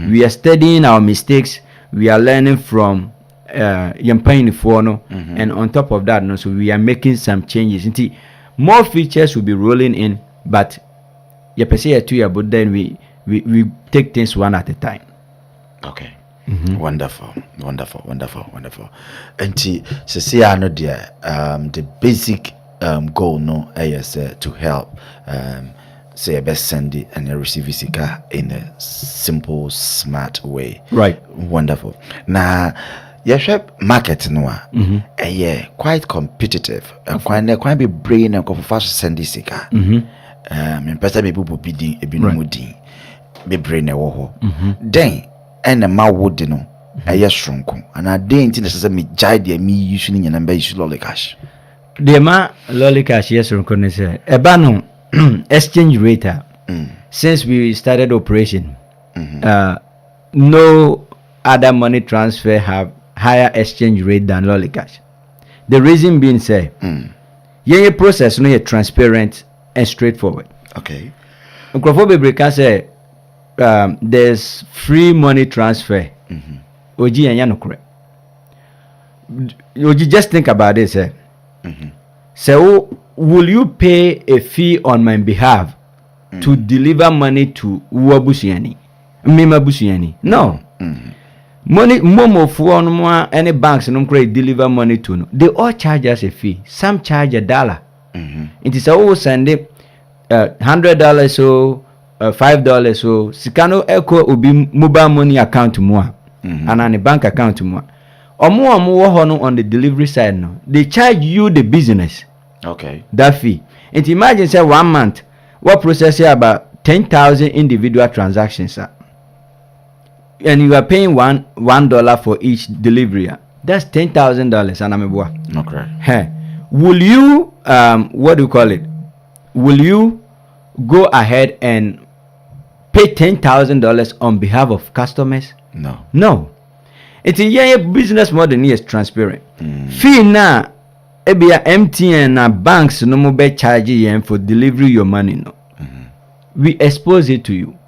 D: We are studying our mistakes. We are learning from and on top of that, so we are making some changes. More features will be rolling in, but but then we take things one at a time.
A: Okay. Wonderful. And see, I know the basic goal is to help say best send it and receive it in a simple, smart way.
D: Right.
A: Wonderful. Now, yes, market quite competitive. Quite be brain and fast send this person people will be be brain then and ma would shrunk and I didn't necessarily jide me usually and issue Lollicash.
D: The ma Lollicash yes say ebano exchange rate since we started operation no other money transfer have higher exchange rate than Lollicash. The reason being say your process no transparent and straightforward.
A: Okay.
D: Can say there's free money transfer. Oji and Yanokre. Oji, just think about this. So will you pay a fee on my behalf to deliver money to Uwabusiani? Mima Busiani? No. Money Momo for any banks no deliver money to no. They all charge us a fee. Some charge $1. It is always sending $100 so $5 so Sikano Echo ubi mobile money account more and on a bank account more. Or more on the delivery side no. They charge you the business.
A: Okay.
D: That fee. And imagine say 1 month what process about 10,000 individual transactions and you are paying $1 for each delivery. That's $10,000 and I'm a boy.
A: Okay.
D: Hey, will you what do you call it? Will you go ahead and pay $10,000 on behalf of customers? No. It's a business model is transparent. Fee now, MTN and banks no more be charging for delivery your money no. We expose it to you.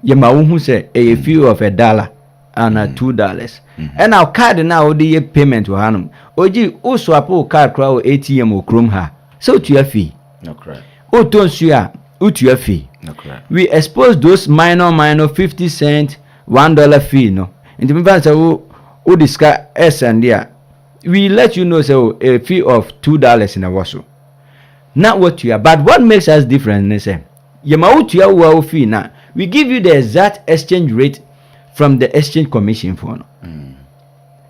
D: Who say a fee of $1 and $2. And our card now the payment to Hanum. Oji also a card crowd ATM or Chrome ha. So to your fee.
A: No correct.
D: Your fee.
A: No correct.
D: We expose those minor 50 cent $1 fee no. In the meantime, who discuss S and there, we let you know so a fee of $2 in a wasso. Not what you are, but what makes us different is your fee now. We give you the exact exchange rate from the exchange commission for no.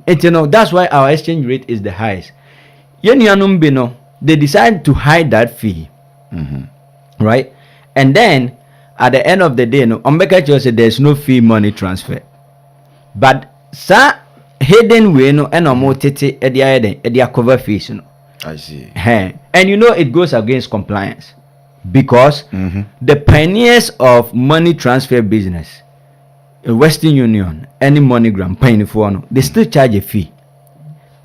D: And that's why our exchange rate is the highest. They decide to hide that fee. Right? And then at the end of the day, there's no fee money transfer. But hidden way no and more tete at cover fees.
A: I see.
D: And it goes against compliance. Because the pioneers of money transfer business, Western Union, any MoneyGram, paying for no, they still charge a fee.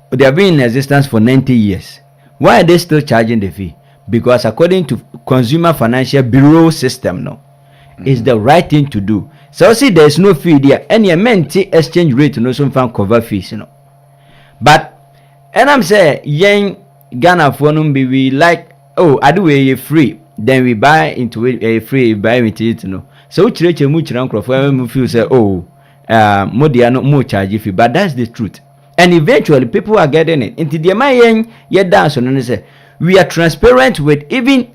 D: They have been in existence for 90 years. Why are they still charging the fee? Because according to Consumer Financial Bureau system, no, it's the right thing to do. So see, there's no fee there. Any exchange rate no some fan cover fees, But and I'm saying, young Ghana for we like I do a free. then we buy into it free, buy into it, no. So church much for feel say, oh, Modia no more charge fee, but that's the truth. And eventually people are getting it. Into the mayan yet dance on and say we are transparent with even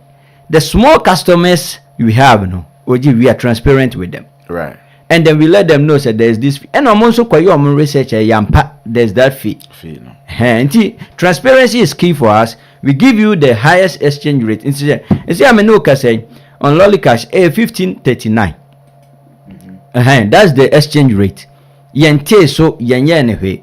D: the small customers we have, no. We are transparent with them.
A: Right.
D: And then we let them know that there's this fee. And I'm also quite your research yampa, there's that fee.
A: No.
D: And transparency is key for us. We give you the highest exchange rate. Instead, I mean, no, say on Lollicash, 1539. That's the exchange rate. Yente so yenye anyway.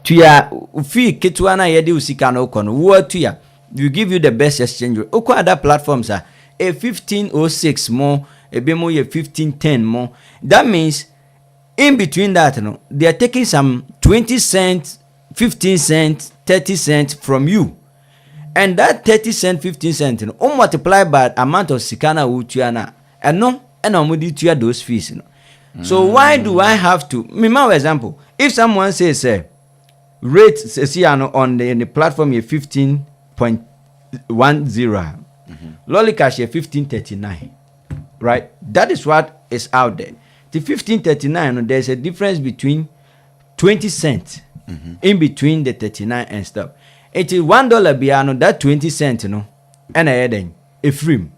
D: To ya fee kitwana yedi usika no kono. What to ya? We give you the best exchange rate. Oko other platforms are 1506 more, a bemo ye 1510 more. That means in between that, no, they are taking some 20 cents, 15 cents, 30 cents from you. And that 30 cents, 15 cents, you know, multiply by amount of sikana utuana. And no, and I'm with you those fees, you know. So why do I have to? Me, my example, if someone says, rate see on the platform you 15.10, Lollicash 1539, right? That is what is out there. The 1539, there's a difference between 20 cents in between the 39 and stuff. It is $1 beyond that 20 cents, you know, and a frame.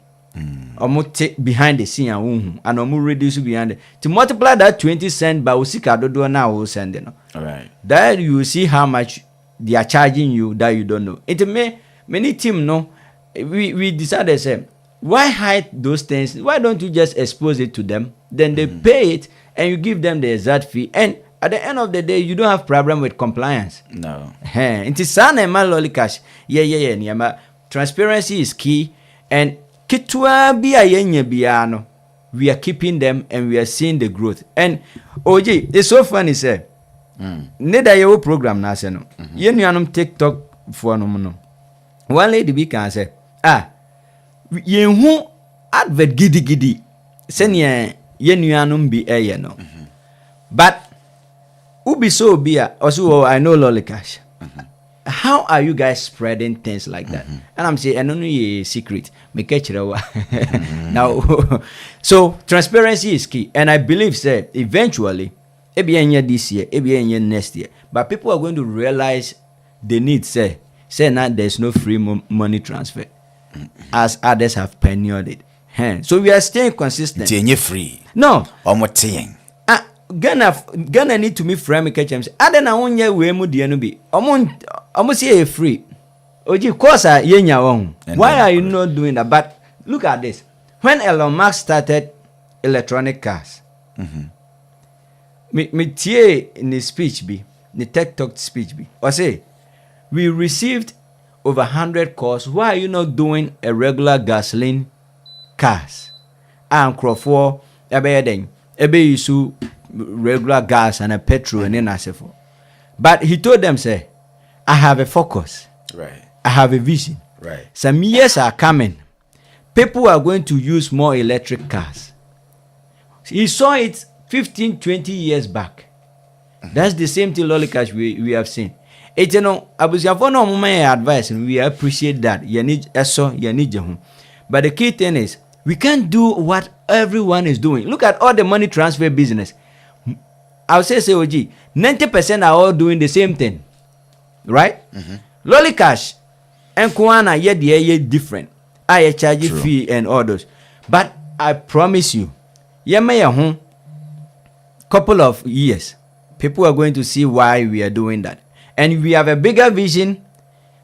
D: Take behind the scene and reduce behind it. To multiply that 20 cents by Usika do now will send it.
A: All right.
D: There you will see how much they are charging you that you don't know. It may many team know. We decided say, why hide those things? Why don't you just expose it to them? Then they pay it and you give them the exact fee. And at the end of the day, you don't have problem with compliance.
A: No.
D: It is sana ma Lollicash. Yeah. Transparency is key. And kitwa biya yenye biyano. We are keeping them and we are seeing the growth. And OJ, it's so funny, sir. Neda yewo program na se no. Ye nuanom TikTok for no no. One lady be can say, ye hu advert gidi. Senya ye nuanom bi eye no. But ubi so bia also I know Lollicash. How are you guys spreading things like that? And I'm saying, I don't know a secret. Now, so transparency is key. And I believe, say, eventually, maybe this year, maybe next year, but people are going to realize the need, say now there's no free money transfer, as others have pioneered it. So we are staying consistent.
A: It's free.
D: No. Ghana need to me frame catch. I don't know when we mu the be. Almost say free. Oji course yenya won. Why are you not doing that? But look at this. When Elon Musk started electronic cars, me tie in the speech be, the TikTok speech be. Or say, we received over 100 calls. Why are you not doing a regular gasoline cars? And Crawford, ebe issue regular gas and a petrol and then I say for. But he told them, say, I have a focus.
A: Right.
D: I have a vision.
A: Right.
D: Some years are coming. People are going to use more electric cars. He saw it 15, 20 years back. That's the same thing Lollicash we have seen. It's advice and we appreciate that. You need but the key thing is we can't do what everyone is doing. Look at all the money transfer business. I'll say OG, 90% are all doing the same thing. Right? Lollicash and Kuana ye different. I charge you fee and others. But I promise you, couple of years, people are going to see why we are doing that. And we have a bigger vision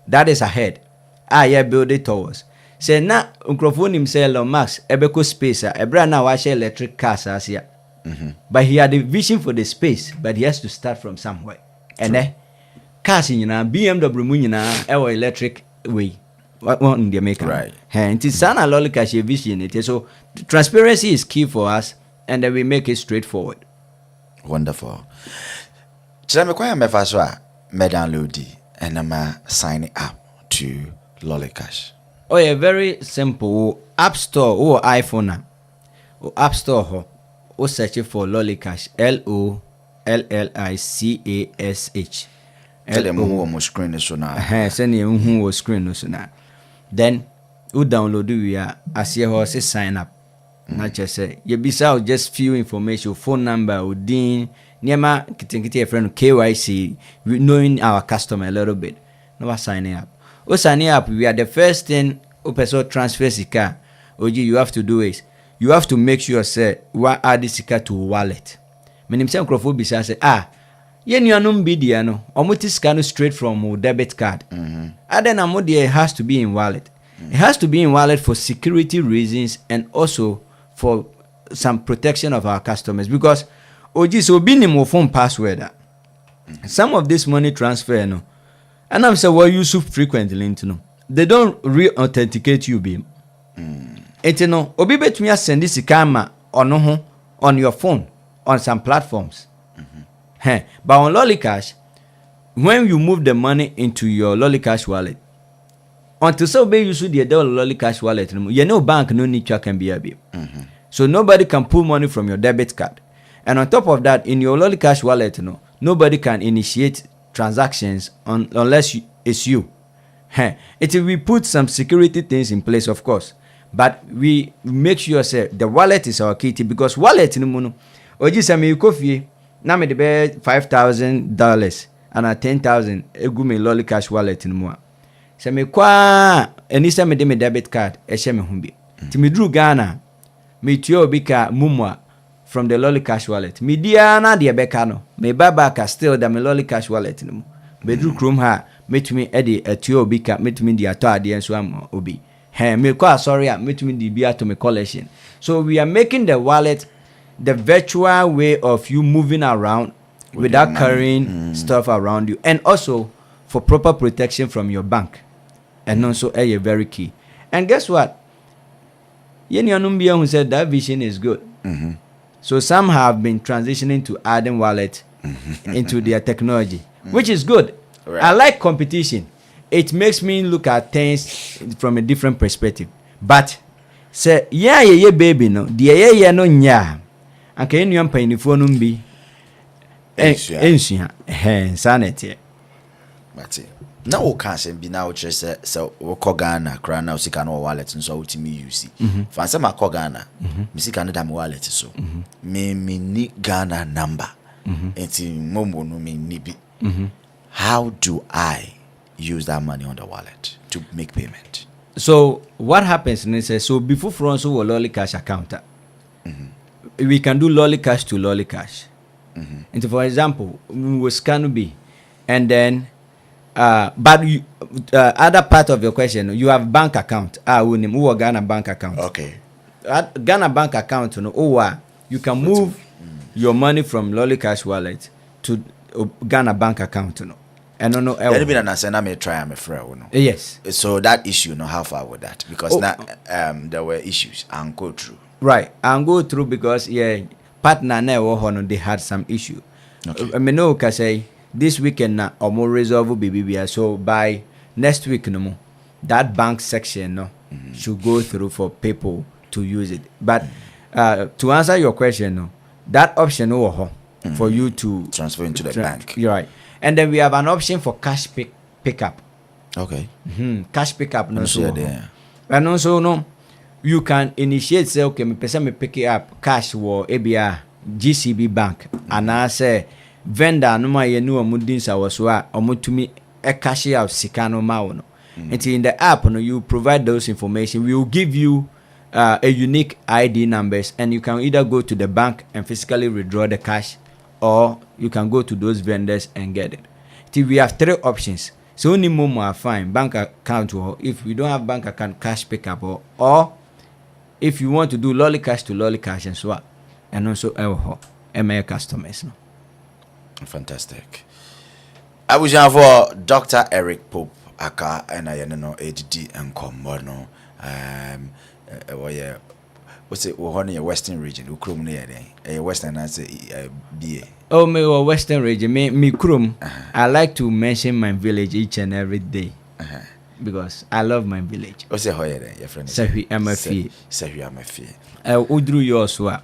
D: that is ahead. Build it towards. Say na microphone himself on Max ebeko space ebra na wa share electric cars as here. But he had a vision for the space, but he has to start from somewhere. And cars in BMW munyina electric way. What in the maker?
A: Right.
D: And it's sana Lollicash vision it. So transparency is key for us, and then we make it straightforward.
A: Wonderful. Chame kwa mefa so a me download and I'm signing up to Lollicash.
D: Oh yeah, very simple. App Store or iPhone. Or App Store or search for Lollicash. Lollicash.
A: Tell them who screen is so now.
D: Send you who was screen so now. Then who download we are as your horse sign up. Not just say you be just few information, phone number, udin, niema kitikiti a friend KYC, knowing our customer a little bit. No signing up. Signing up, we are the first thing person transfer sika. Oji, you have to do is you have to make sure say what add this sika to wallet. Meaning some crofo say yen you no be there no. Omuti scan straight from debit card. And then amodi it has to be in wallet. It has to be in wallet for security reasons and also for some protection of our customers, because oji so be ni mo phone password. Some of this money transfer no. And I'm saying well use frequently into no. They don't re-authenticate you be. It no obi betumi send this camera on your phone on some platforms. But on Lollicash, when you move the money into your Lollicash wallet, until so be you should the Lollicash wallet, you know bank no need to can be a bit. So nobody can pull money from your debit card. And on top of that, in your Lollicash wallet, nobody can initiate transactions unless it's you. We put some security things in place, of course, but we make sure say the wallet is our key, because wallet oji say me coffee na me the $5,000 and a $10,000 egu me Lollicash wallet no mo. Say me kwa eni say me de me debit card e she me ho bi. Ti me dru Ghana me tuo obi ka mumwa from the Lollicash wallet. Me dia na de beka no. Me baba ka still da me Lollicash wallet no mo. Be dru krom ha metumi e de tuo obi ka metumi di ato ade enso am obi. Me kwa sorry metumi di bi ato me collection. So we are making the wallet the virtual way of you moving around without carrying stuff around you, and also for proper protection from your bank. And also a very key. And guess what? Who said that vision is good. So some have been transitioning to adding wallet into their technology, which is good. Right. I like competition. It makes me look at things from a different perspective. But say baby no, the no nya. And can you pay the phone be sanity?
A: But now we can't be now just so we call Ghana, crown now, see can wallet and so to me you see. Fancy my call Ghana, me see can damn wallet so. Me need Ghana number. It's in Momo no me nibi. How do I use that money on the wallet to make payment?
D: So what happens is so before France we Lollicash account. We can do Lollicash to Lollicash. And for example, we will scan B, and then but you, other part of your question, you have bank account. Who Ghana bank account?
A: Okay.
D: Ghana bank account, you can move your money from Lollicash wallet to Ghana bank account. Yes.
A: So that issue, how far with that? Because there were issues and go through.
D: Right, and go through because partner now they had some issue. Okay. I know can say this weekend now or more resolve BBBI. So by next week no more, that bank section should go through for people to use it. But to answer your question, that option for you to
A: transfer into the bank.
D: You're right. And then we have an option for cash pickup.
A: Okay.
D: Cash pickup and also you can initiate say okay me person me pick it up cash or ABR GCB bank and I say vendor no ma ye no omudin sa wo so a omutumi e cash out sika no ma wo no. Until in the app you provide those information, we will give you a unique ID numbers, and you can either go to the bank and physically withdraw the cash, or you can go to those vendors and get it. Till we have three options. So only more are fine, bank account, or if we don't have bank account, cash pickup, or if you want to do Lollicash to Lollicash and swap, and also MA customers. No?
A: Fantastic. I was for Dr. Eric Pope aka and I know ADD and Combono. What's it? We're Western region. We crum near there. Western answer BA.
D: Oh, me Western region. Me crum. I like to mention my village each and every day. Because I love my village.
A: What's it? How you your friend?
D: Sahi amafi.
A: Sahi amafi.
D: Udru yoswa.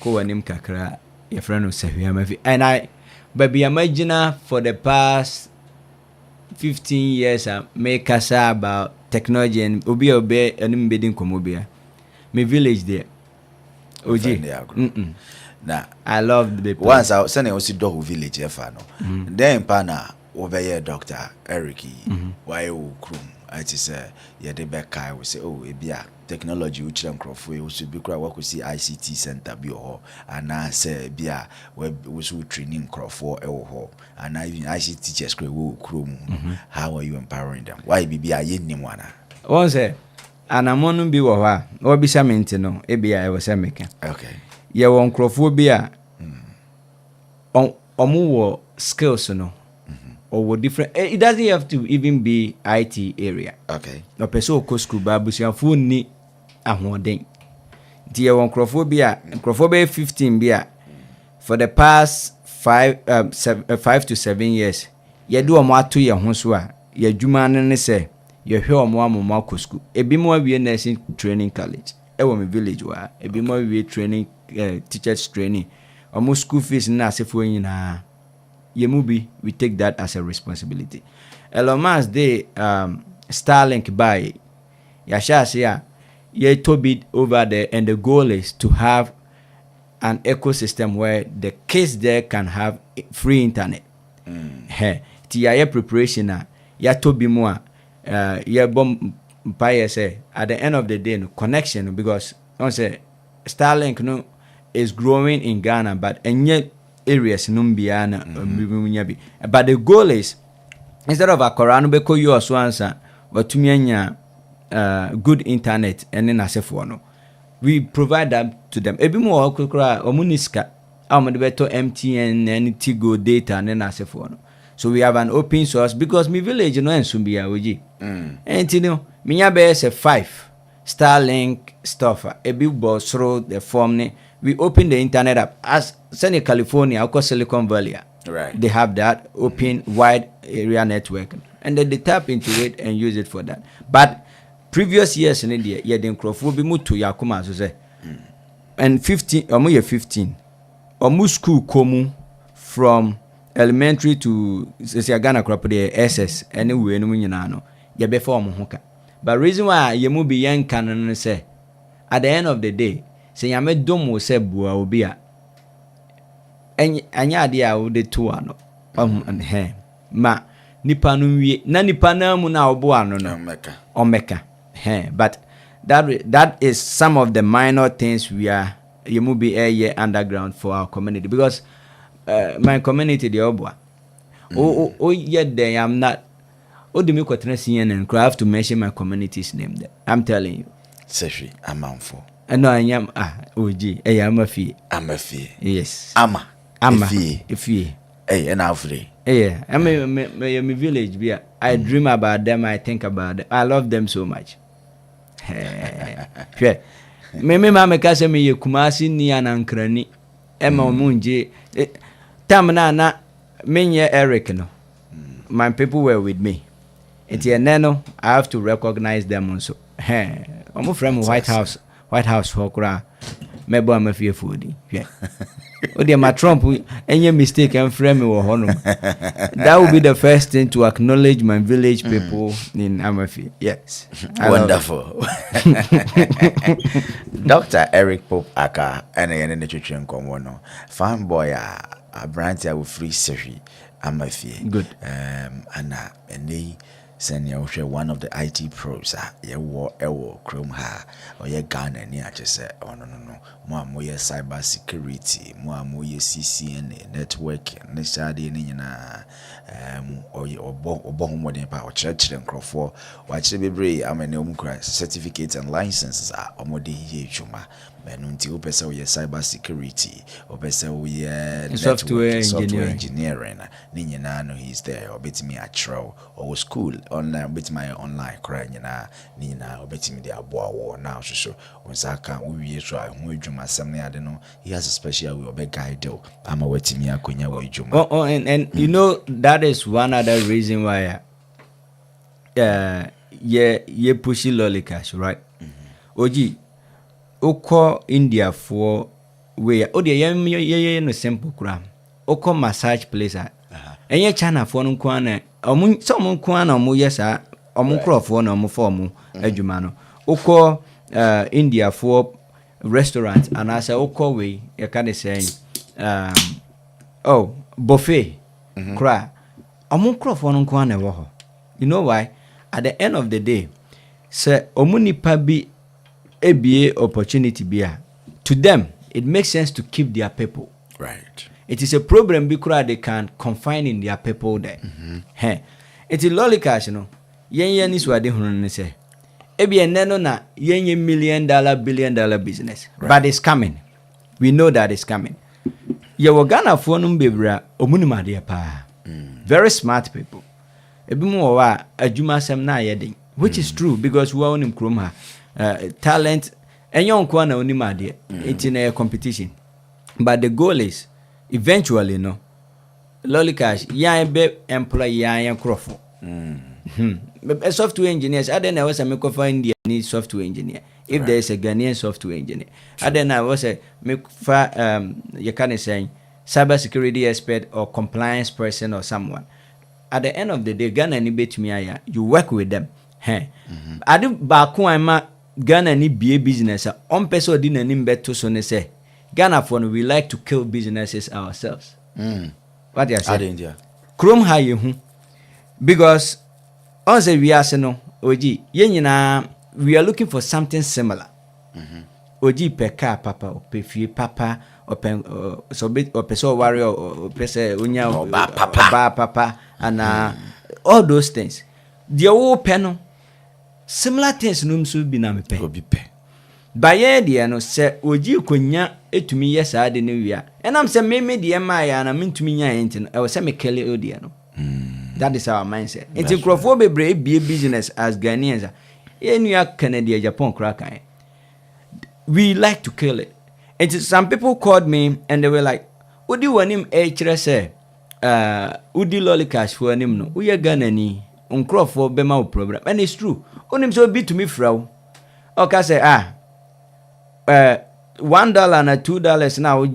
D: Ko anim kakra. Your friend Sahi amafi. And I, baby, imagine for the past 15 years, I make us about technology and obi and embedding komobia. My village there. Oji.
A: Nah,
D: I love the place.
A: once I send you dog village no. Then pana over here Dr. Eric why you krum I say yeah the back guy will say oh ebia technology which them crofwe we should be cry work see ICT center bi ho and I say bia we should training crofo e ho and even ICT teachers kry we krum how are you empowering them why be bia ye nim wana
D: One say anamonu bi wo ha obi sha menti no ebia e wo se meka
A: okay
D: ye won crofo bi a omu wo skills no or different it doesn't have to even be IT area.
A: Okay.
D: No person ko school ba busuafo ni ahoden. Di e won crofobia 15 bia for the past 5 to 7 years. Ye do omo ato ye ho so a ye dwuma ne se ye hwe omo amoma ko school. Ebi mo awie nursing training college. E wo me village wa. Ebi mo awie training teachers training. Omo school fees na asefo nyina. Yemubi, we take that as a responsibility. Elon Musk they Starlink buy Yashasya ye to bid over there, and the goal is to have an ecosystem where the kids there can have free internet. Hey, TIA preparation ya to be more ya bomb buy say at the end of the day no connection because on say Starlink no is growing in Ghana, but and yet areas numbiana but the goal is instead of a korano beko you so answer but to me good internet and then asefo no we provide that to them ebi mo okura omuniska amade beto MTN and Tigo data and then asefo no so we have an open source because my village no ensumbia oji and you know minya be say 5 Starlink stuff ebi bo through the form ne we open the internet up as Sunny California, of course Silicon Valley.
A: Right.
D: They have that open wide area network, and then they tap into it and use it for that. But previous years in India, yeah, then Crawford be moved to Yakuma, so say, and 15, or more 15, or more school komu from elementary to Ghana crop the SS anywhere no winano, yeah, before Mohoka. But reason why you move be young canon say, at the end of the day. Say ya me dom wo se bua obi a anya de a wo de to ano he ma nipa no wie na nipa na mu na obo ano no omeka he but that is some of the minor things we are you mu be air underground for our community because my community the obo oh yet there I'm not de me kwatena CNN I have to mention my community's name there I'm telling you
A: Sefi amanfo
D: no, I am OG. I am a fee.
A: I'm a fee.
D: Yes.
A: Ama.
D: If you.
A: Hey, and free.
D: Yeah. I'm a village. I dream about them. I think about them. I love them so much. Yeah. Me mama kasa me Kumasi ni anankrani. Emma munje. Tamna na menye Eric no. My people were with me. It's a nano. I have to recognize them also. I'm from White House for kura mebo am afie foodi hwe o de ma Trump any mistake and frame me wo hono that will be the first thing to acknowledge my village people in Amafi. Yes.
A: Wonderful. Dr. Eric Pope aka ene ne twetwe nkomo no fanboy a branch a free series Amafi.
D: Good.
A: Ana ene senior one of the IT pros ewo Chrome ha or ye Ghana ni achese no mo amoye cyber security mo amoye CCNA network ne shade ni nyina obo homo pa o chire nkrofo wa chire bebre amene omkura certificates and licenses omode ye juma menu nti opese we cyber security opese we
D: software
A: engineering ni nyina no he's there obetimi achro or school online bit my online cry nyina ni nyina obetimi de aboa wo na hwehwe onsaka we so ho adwuma asem ne ade no he has a special way obe guide ama watimi akonya wo adwuma
D: and you know that is one other reason why ye push Lollicash, right? Oji oko India for where ye no simple kram oko massage place enye China for no kwana some kwana mo yesa omo crofo na omo form adwuma no ukọ India for restaurant and as ukọ we you can say buffet cry omo crofo no nko na wo. You know why? At the end of the day, say omo nipa bi ebie opportunity bia, to them it makes sense to keep their people.
A: Right.
D: It is a problem because they can confine in their people there. It is Lollicash, you know. Yen is what they want say. Ebi eneno na yen $1 million, $1 billion business. Right. But it's coming. We know that it's coming. Ye Ghana for num bebra omunima de pa. Very smart people. Ebi mo wa adwuma sem na yedin, which is true because we own him krom ha. Talent enyon kwa na onima de. It's in a competition. But the goal is eventually no Lollicash yan be employ yan crofo. Software engineers I then I was a make for India need software engineer. If there is a Ghanaian software engineer, I then I was a make for you can say cyber security expert or compliance person or someone. At the end of the day, Ghana ni bet me you work with them. I do back ma Ghana ni be business on person di nanim beto so ne say Ghana for we like to kill businesses ourselves. What you say?
A: India.
D: Chrome ha ye hu because on say we are no oji ye nyina we are looking for something similar. Oji pe car papa o pe fie papa o pe so be o pe so warrior o pe se onya ba papa and all those things. The o pe no similar things no so bi na me pe.
A: Obi pe.
D: Baye de no se oji konya etumi yesa de ne wia. Enam se me de ma ya na mentumi nya enti no. E wo se me kele odi no. That is our mindset. It's in Crawford be business as Ghanaians. Anywhere Canada, Japan, Krakai. We like to kill it. And some people called me and they were like, "Would you want him say Udi Lollicash for him no? We are Ghanaian. Crawford be my problem." And it's true. Onim so be to me frau. Okay say $1 and $2 now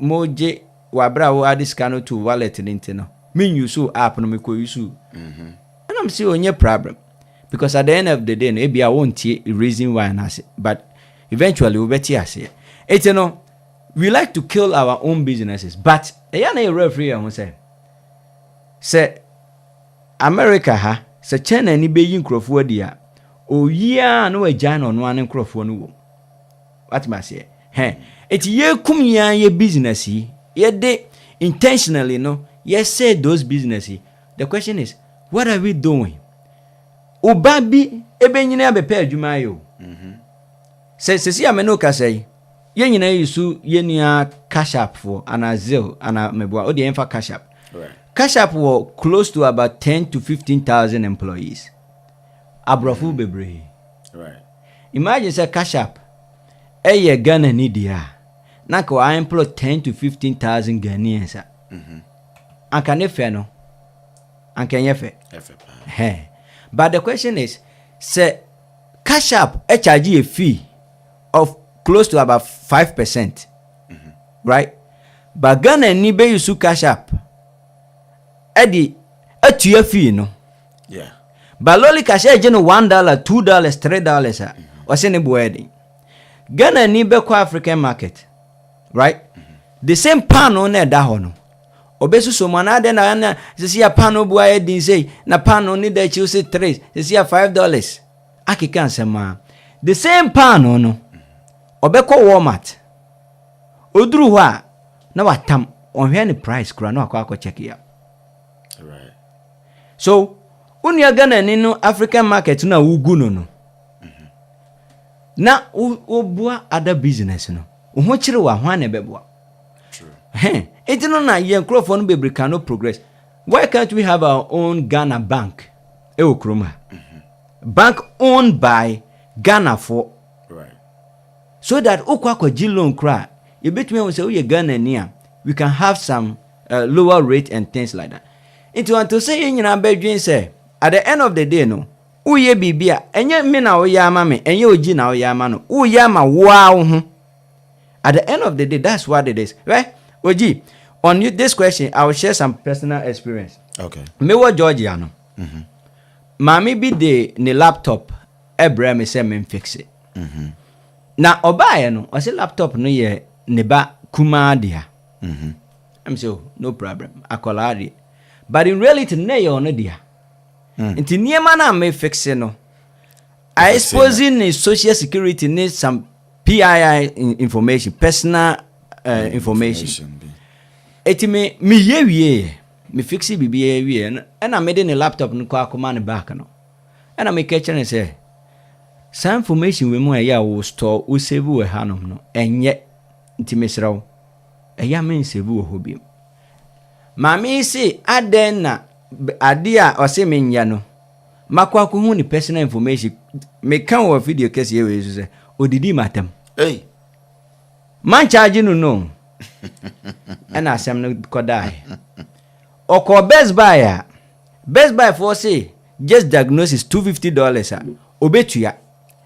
D: moje wabra wo adiscano to wallet no. Me use so app no me ko use. And I'm saying onye problem. Because at the end of the day, maybe I won't see a reason why I say, but eventually we'll bet you say. It's you know, we like to kill our own businesses, but a referee I say America ha say China ni be yin crofo dia. O yeah no a jan on one crofo no. What must say? It's ye kum ya ye business ye de intentionally no. Yes, say those businesses. The question is, what are we doing? Ubabi ebe nyina be pe adwuma yo. Se ameno ka say ye nyina yusu ye nua cash app for anazil ana meboa o de enfa cash app. Right. Cash app were close to about 10 to 15,000 employees. Abrofu bebre. Right. Imagine say cash app eye Ghana ni dia. Na ko I employ 10 to 15,000 Ghanaians. Anka ne fe no. Anka nye fe. But the question is, say, Cash App charge a fee of close to about 5%, right? But Ghana ni be use Cash App, Eddie, a tier fee, no?
A: Yeah. But
D: Lollicash $1, $2, $3, or send wedding. Ghana ni be ko African market, right? The same pan on there dahono. Obesu so manade na sisi ya pano buaye din say na pano ni da chi say 3 sisi ya $5 akika nsema the same pano no obekọ Walmart oduru ho a na watam onhwe ni price kura na akọ check ya right. So unia Ghana ni no African market na ugu no na obua other business no ho chire wa ho na beboa true. It's not na yen crofon be cannot progress. Why can't we have our own Ghana bank? Kroma. Bank owned by Ghana for right. So that okwa loan cry. You bet me say we Ghana near. We can have some lower rate and things like that. Into want to say in bedroom say at the end of the day no. Uye bibia enye me na oyama me enye oji na oyama no. Uyama wow. At the end of the day that's what it is. Right? Oji, on this question, I will share some personal experience.
A: Okay.
D: Me wa Georgia no. Mami bi de ne laptop ebre me se me fix it. Na obaye no, o se laptop no ye ne ba kuma dia. I'm so no problem. Akola dia. But in reality na ye ono dia. Nti niema na me fix it no. I exposing the social security needs some PII information, personal information. Eti me ye me fix it bibi ye and I made in a laptop no kwa command back no. And I make catch and say some information we mo ya wo store wo save we hanom no enye nti mesrawo eya men save wo hobi. Mami si aden na ade a o se menya no makwa ko hu ni personal information me kan wo video case ye we so say odidi matem
A: Hey.
D: man charge no and asem no kodai oko Best Buy for say just diagnosis $250 obetua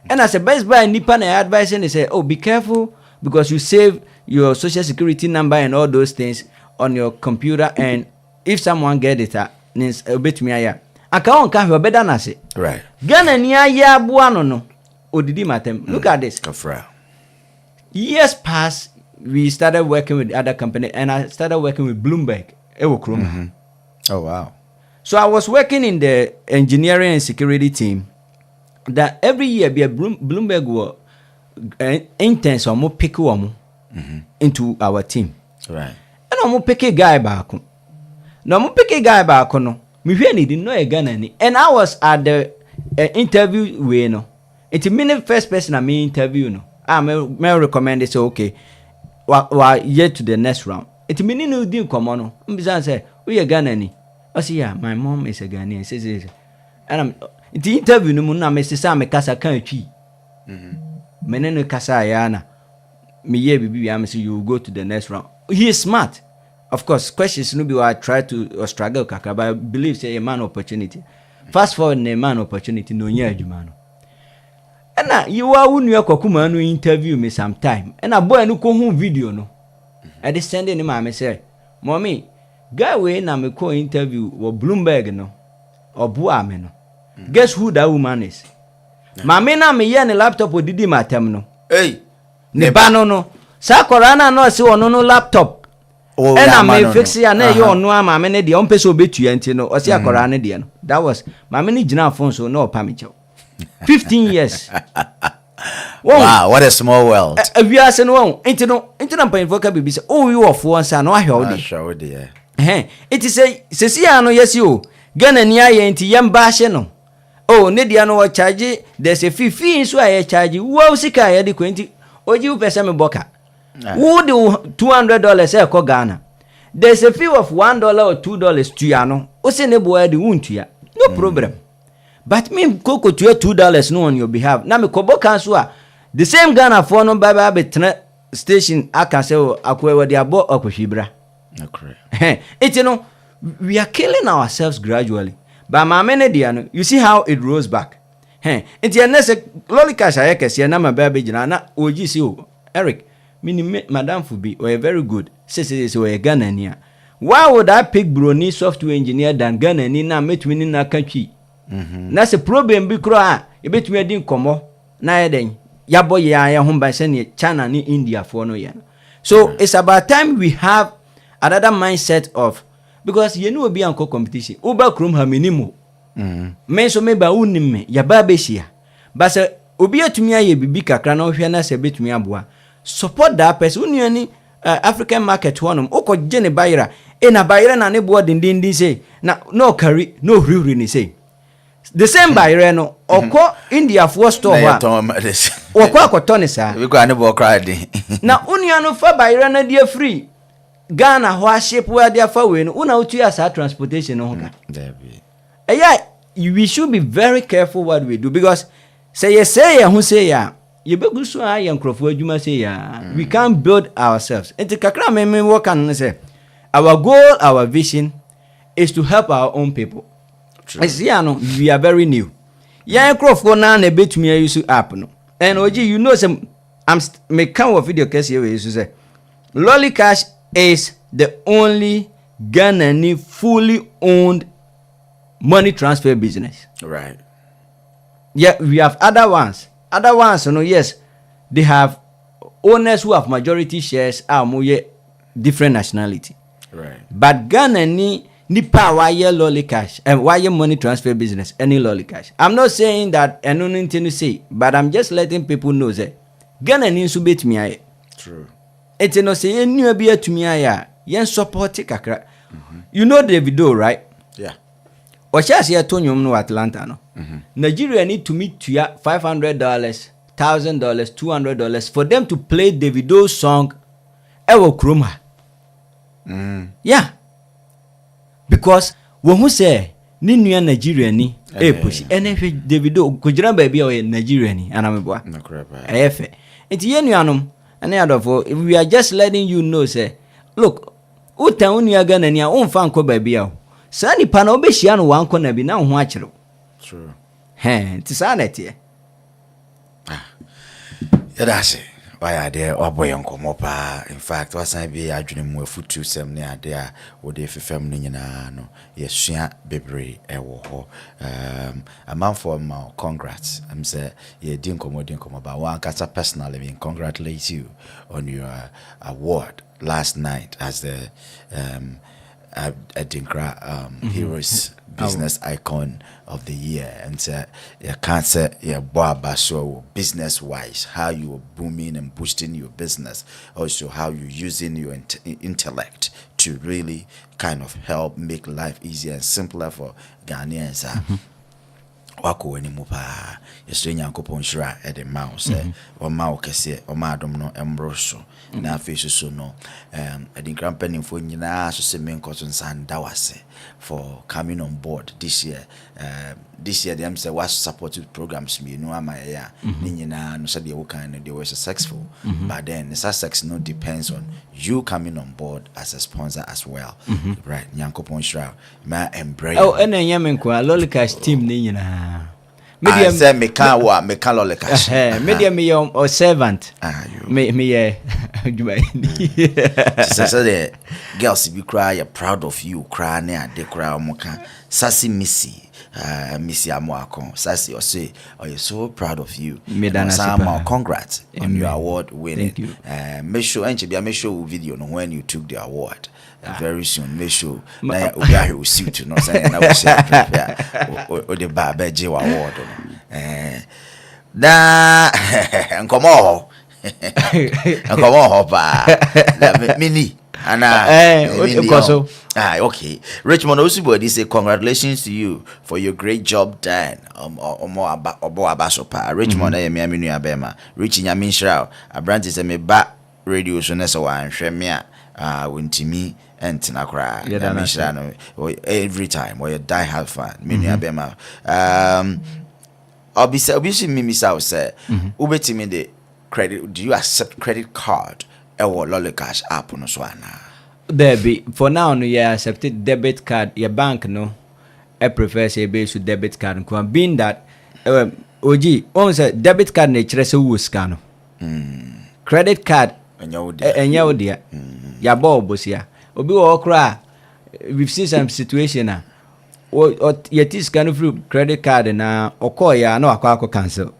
D: and as a Best Buy nipa na advice and say oh be careful because you save your social security number and all those things on your computer and if someone get it means obetua ya aka on ka hwe beda na se
A: Right.
D: Ghana ni aya aboa no odidi matem. Look at this.
A: Kafra.
D: Years past, we started working with other company and I started working with Bloomberg.
A: Oh wow.
D: So I was working in the engineering and security team. That every year be a Bloomberg will intense or more pick into our team.
A: Right.
D: And I'm more pick a guy back. No more pick a guy back no. Me really didn't know a Ghana ni. And I was at the interview way no. It's a minute first person I me interview no. I may recommend it so okay. Wa yet to the next round. It's a minute no din come on no. Mbizan say, "We a Ghana ni." I say, "Yeah, my mom is a Ghanaian." Says and I'm the interview no na me say me kasa kan twi. Me no kasa ya na. Me ye bibi am say you go to the next round. He is smart. Of course, questions no be I try to struggle kaka, but I believe say a man opportunity. Fast forward a man opportunity no nya adwuma no. And you are who you kokuma no interview me sometime. And a boy no ko hu video no. I dey send him me say, "Mommy, guy we na me ko interview wo Bloomberg no. Obu me no. Guess who that woman is?" Mama na me ye ne laptop odidi matem no.
A: Hey.
D: Ne ba no. Sa korana no se ono no laptop.
A: Oh,
D: and I may fix ya na you no ama me ne de on peso betua nti no o se akora ne de no. That was my many jina phone so no pamicho. 15 years.
A: Wow, what a small world.
D: We are saying no nti na pan for ka bibi say oh you of one san no ahwe odi.
A: Sure dey.
D: It is say sesi ya no yes you Ghana ni aye nti yem ba hye no. Oh ne dia no charge there's a fee so aye charge wo sika aye de kwenti oji u pese me boka. Who do $200 eko Ghana? There's a fee of $1 or $2 to ya no. Ose ne boy de wuntu ya. No problem. But me koko to $2 no on your behalf. Na me kobo kanso a the same Ghana for no baba betena station aka say akwewe de abo akohwibra.
A: Okay.
D: It's you know we are killing ourselves gradually. But my many dia no you see how it rose back. It's your next Lollicash ayekese na my baby jina na oji si o Eric Mini Madam Fubi were very good. Says we Ghana nia. Why would I pick Brony software engineer than Ghana ni na metwini na country? That's a problem bi kro e betumi din komo na yeden. Ya boy ya ho ba se China ni India for no ya. So it's about time we have another mindset of because you know be anko competition. Uba krom ha minimo. Me so me ba unim me ya ba behia. Ba se obi atumi aye bibi kakra na ohwe na se betumi aboa. Support that person union African market one oko jene bayira na bayira na ne bo dindin say na no carry no riri ni say the same bayira no oko India for store wa oko akoto sa
A: we go ne bo cry din
D: na union no fa bayira na dia free Ghana ho ship where dia fa we no una utu asa transportation no ka we should be very careful what we do because say who say ya you be good so I crofo adwuma say ya we can't build ourselves. Enti kakra me work and say our goal, our vision is to help our own people. We are very new. Ya crofo na na betumi use app no. And oji you know some I'm me kan video case here we say Lollicash is the only Ghanaian fully owned money transfer business.
A: Right.
D: Yeah, we have other ones. Other ones, yes, they have owners who have majority shares are more different nationality.
A: Right.
D: But Ghana ni pa wire Lollicash and wire money transfer business any Lollicash. I'm not saying that and no intend to say, but I'm just letting people know that Ghana ni subit me.
A: True.
D: It's no say any be to me yen support kakra. You know Davido, right?
A: Yeah.
D: Oshas here Tonyum no Atlanta no. Nigeria need to meet to $500, $1,000, $200 for them to play Davido's song Ewo Kroma. Yeah. Because when who say ni nua Nigeria ni push NF Davido kujira baby o Nigeria ni anameboa.
A: No crap.
D: Efe. Enti ye nuanom ane adofo we are just letting you know say look uta unua Ghana ni a umfa nko baby a. Sa nipa na obehia no wanko na bi na ho akere.
A: True.
D: Ti sa na tie.
A: Yeah, that's it. Why are there or boy uncle mopa? In fact, was I be a dream with foot to some near there, or if a family no, yes, she baby, a war. A man for my congrats. I'm say, yeah, didn't come about one cast personally congratulate you on your award last night as the Adinkra Heroes Business Icon of the Year, and say you can't say so business wise how you are booming and boosting your business, also how you're using your intellect to really kind of help make life easier and simpler for Ghanaians. Wako ni mupa yeso nyankopon hira e de mouse o ma o kese o ma adom no embroso na afesu so no edi grandpa for nyina so se men koso nsan dawase for coming on board this year. This year them say was supported programs me no ama ya ni nyina no say they were successful, but then the success no depends on you coming on board as a sponsor as well. Right, nyankopon hira ma embrace
D: Oh, and then Yamenqua Lollicash team ni nyina.
A: I say me can Lollicash.
D: Medium me or servant. Me
A: So the girls be cry, you're proud of you, cry near the cry moka. Sassy Missy, Missy Amoakon, Sassy or say, oh, you're so proud of you. Some congrats on your award winning.
D: Thank you.
A: Make sure and make sure video on when you took the award. Very soon, make sure I will see to know saying I will say or the Babeji award. Come on, Mini. Okay. Richmond Osibodi say congratulations to you for your great job done. Richmond Miami Abema. Richie Yaminshra. A brand is a me back radio so nessa one shemia wintimi and tinakra. Every time or you die hard fan. Mini Abema. Obviously Mimi South say ubetimi the credit. Do you accept credit card? Or Lollicash app no swana.
D: There be for now no yeah accepted debit card your bank no I prefer say base with debit card and being that OG on say debit card nature so wo scan credit card enya dia ya boss ya obi wo kra we've seen some situation na or yet is scan through credit card na okọ ya na akọ cancel.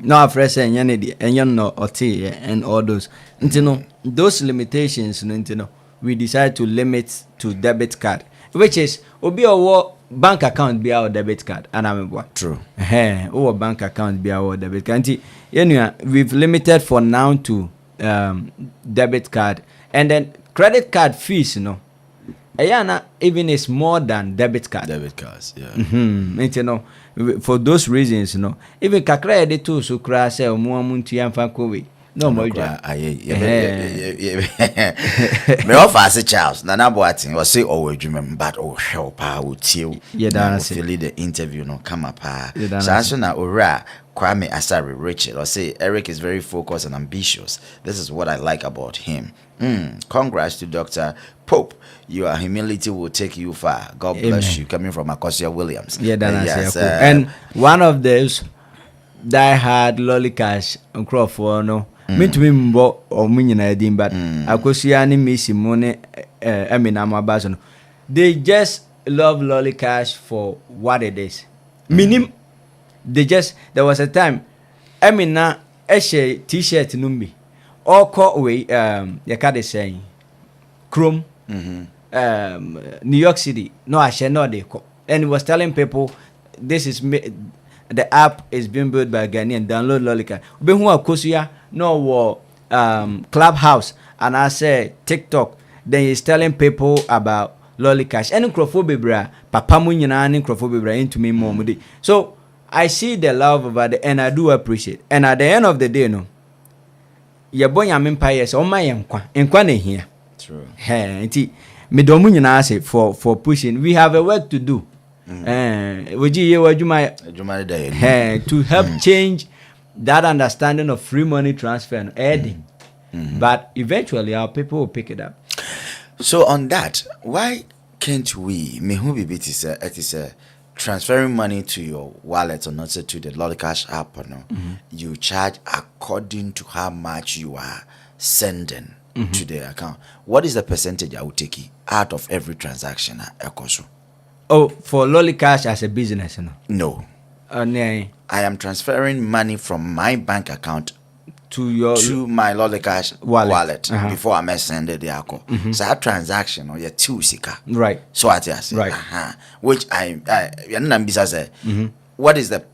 D: No, fresh and no and all those. Those limitations, we decide to limit to debit card, which is obi our bank account be our debit card. And I'm
A: true.
D: Our bank account be our debit card. We've limited for now to debit card, and then credit card fees. Ayana even is more than debit card.
A: Debit cards, yeah.
D: For those reasons, even kakra de too so cra say omo amuntu yamfa kowe. No more.
A: Me offer as Charles Nana Boatin or say oh adwuma but oh help how tie.
D: Yeah,
A: feel the interview no come up. So na ora Kwame Asari Rachel or say Eric is very focused and ambitious. This is what I like about him. Congrats to Dr. Pope. Your humility will take you far. God bless you. Coming from Akosia Williams.
D: Yeah, yes, and one of those die hard Lollicash and Crawford no. Me to me mbo or minyina edim but Akosia ni Missy Mone Eminama Bason. They just love Lollicash for what it is. Minim, there was a time, I mean, na a t-shirt numbi, all caught away, you can't say, Chrome, New York City, no, I shall not, and he was telling people, this is the app is being built by Ghanaian, download Lollicash. Be who are Kosuya, no, Clubhouse, and I say TikTok, then he's telling people about Lollicash. And Crofobibra, Papa Munyana and Crofobibra into me more. So I see the love about it and I do appreciate. And at the end of the day, no, your boy am empires on my enkwane here.
A: True.
D: Hey, me domunyana say for pushing. We have a work to do. To help change that understanding of free money transfer and adding. But eventually our people will pick it up.
A: So on that, why can't we, it is transferring money to your wallet or not to the Lollicash app, or no, you charge according to how much you are sending to the account. What is the percentage I would take out of every transaction?
D: Oh, for Lollicash as a business, no?
A: No. I am transferring money from my bank account to my Lollicash wallet before I may send it the alcohol. So that transaction or your two sika.
D: Right.
A: So I say,
D: right.
A: Which what is the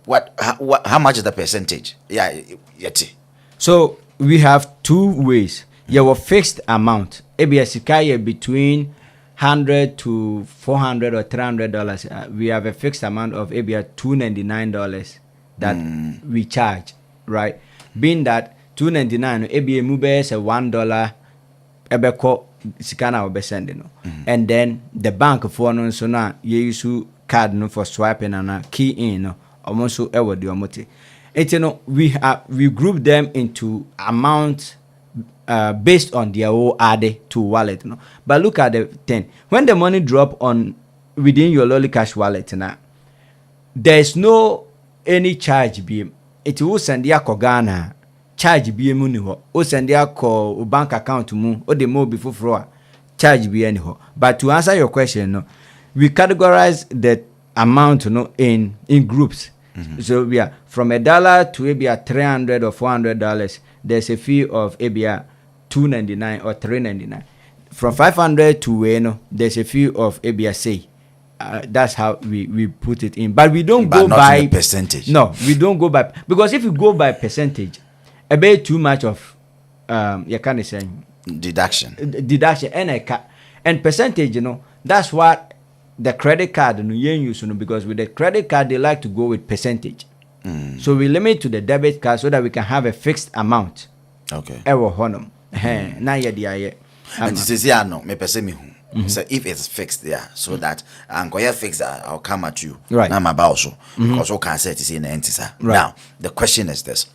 A: how much is the percentage? Yeah.
D: So we have two ways. Your fixed amount. Ebi between $100 to $400 or $300. We have a fixed amount of $299 that we charge, right? Being that $299, mube is a $1 ebeko sikana obe sending, and then the bank for no so na you use card no for swiping and key in no almost so ewo di omote. We group them into amount. Based on their own added to wallet, no. But look at the thing. When the money drop on within your Lollicash wallet, now there is no any charge beam. It will send ya Ghana charge beam muniho. O send ya ko bank account mu o the mo before fraud charge be anyhow. But to answer your question, no, we categorize the amount, no, in groups. So we are from $1 to maybe $300 or $400. There's a fee of maybe $2.99 or $3.99. From $500 to there's a fee of maybe say. That's how we put it in. But we don't go
A: not
D: by
A: percentage.
D: No, we don't go by, because if you go by percentage, a bit too much of you can't say
A: deduction
D: and percentage. That's what the credit card use, because with the credit card they like to go with percentage. So we limit to the debit card so that we can have a fixed amount.
A: Okay.
D: Now
A: and this is no me person me. So if it's fixed there, so that I'm going to fix that, I'll come at you.
D: Right.
A: Now my boss because all can say it is in the entity.
D: Right.
A: Now the question is this: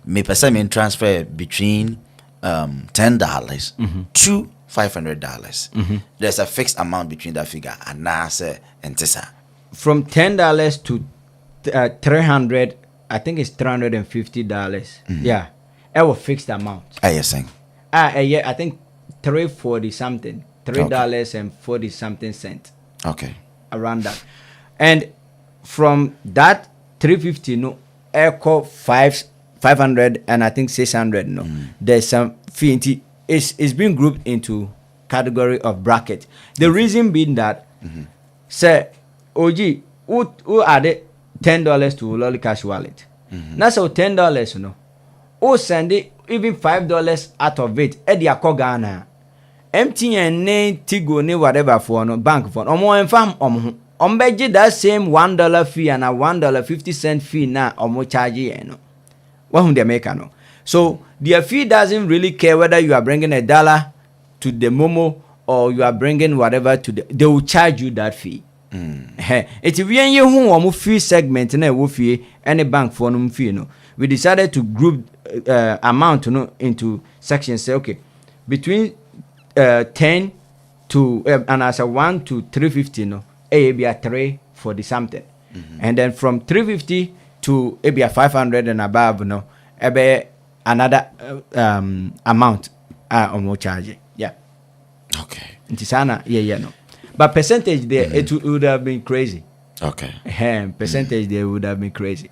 A: me person me transfer between $10 to $500. There's a fixed amount between that figure and now say entisa.
D: From $10 to $300, I think it's $350. Yeah, a fixed amount.
A: Are you saying?
D: Yeah, I think $3.40 something, $3.40 something cent.
A: Okay.
D: Around that, and from that $350, no, echo 500 and I think 600. No, there's some fee. It's being grouped into category of bracket. The reason being that, say, OG, who added $10 to Lollicash wallet. Now so $10, no. Who send it even $5 out of it. Edi Ghana. MTN, Tigo, ne whatever for no bank for. Omo enfam ombeji that same $1 fee and a $1.50 fee na omo charge no. What they make no. So their fee doesn't really care whether you are bringing $1 to the Momo or you are bringing whatever to they will charge you that fee. It's when you who fee segment na wo fee any bank for no fee no. We decided to group amount into sections. Say okay, between 10 to and as a 1 to 350 no, be a 340 something, and then from 350 to be a 500 and above no, be another amount more charge. Yeah.
A: Okay.
D: Intisana, yeah, no. But percentage there, it would have been crazy.
A: Okay.
D: Percentage there would have been crazy.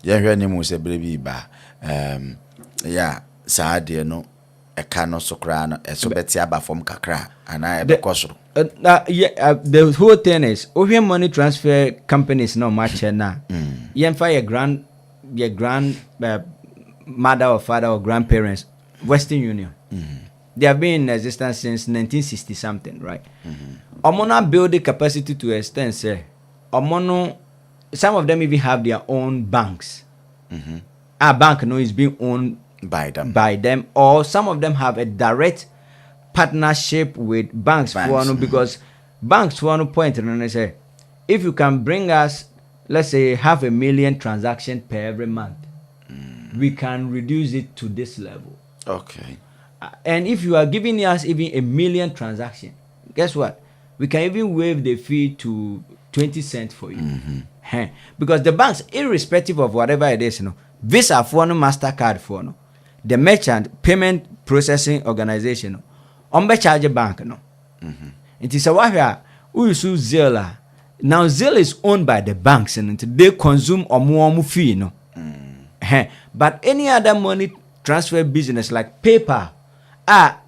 A: Yeah, here ni mo se baby ba. Yeah, saa de no e ka no so kra no e so beti aba from kakra ana e be kosoro.
D: The whole thing is, over money transfer companies no much na. Yemfa your mother or father or grandparents, Western Union. They have been in existence since 1960 something, right? Omono build the capacity to extend, say. Omono, some of them even have their own banks. Our bank no is being owned by them, or some of them have a direct partnership with banks. Because banks for one point and they say, if you can bring us, let's say 500,000 transactions per every month, we can reduce it to this level.
A: Okay.
D: And if you are giving us even 1 million transactions, guess what? We can even waive the fee to 20 cents for you. Because the banks, irrespective of whatever it is, Visa for no, MasterCard for no, the merchant payment processing organization, charge a bank no. It is a why we use Zelle. Now Zelle is owned by the banks and they consume a more fee no. But any other money transfer business like PayPal,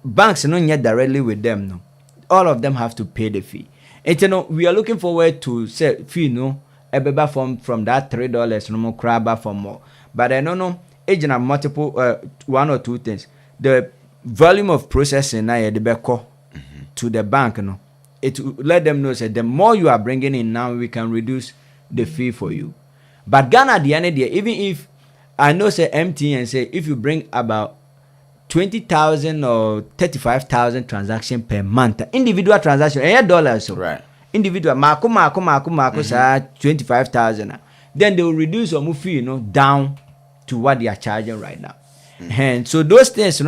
D: banks not yet directly with them no. All of them have to pay the fee. And we are looking forward to say fee no ebeba from that $3 no more crab for more. But I don't know agent have multiple one or two things. The volume of processing now the beko to the bank no. It will let them know say the more you are bringing in now we can reduce the fee for you. But Ghana at the end of the day, even if I know say MTN say if you bring about 20,000 or 35,000 transactions per month, individual transaction, $8 so
A: right.
D: Individual marco 25,000. Then they will reduce your fee, down to what they are charging right now. And so those things,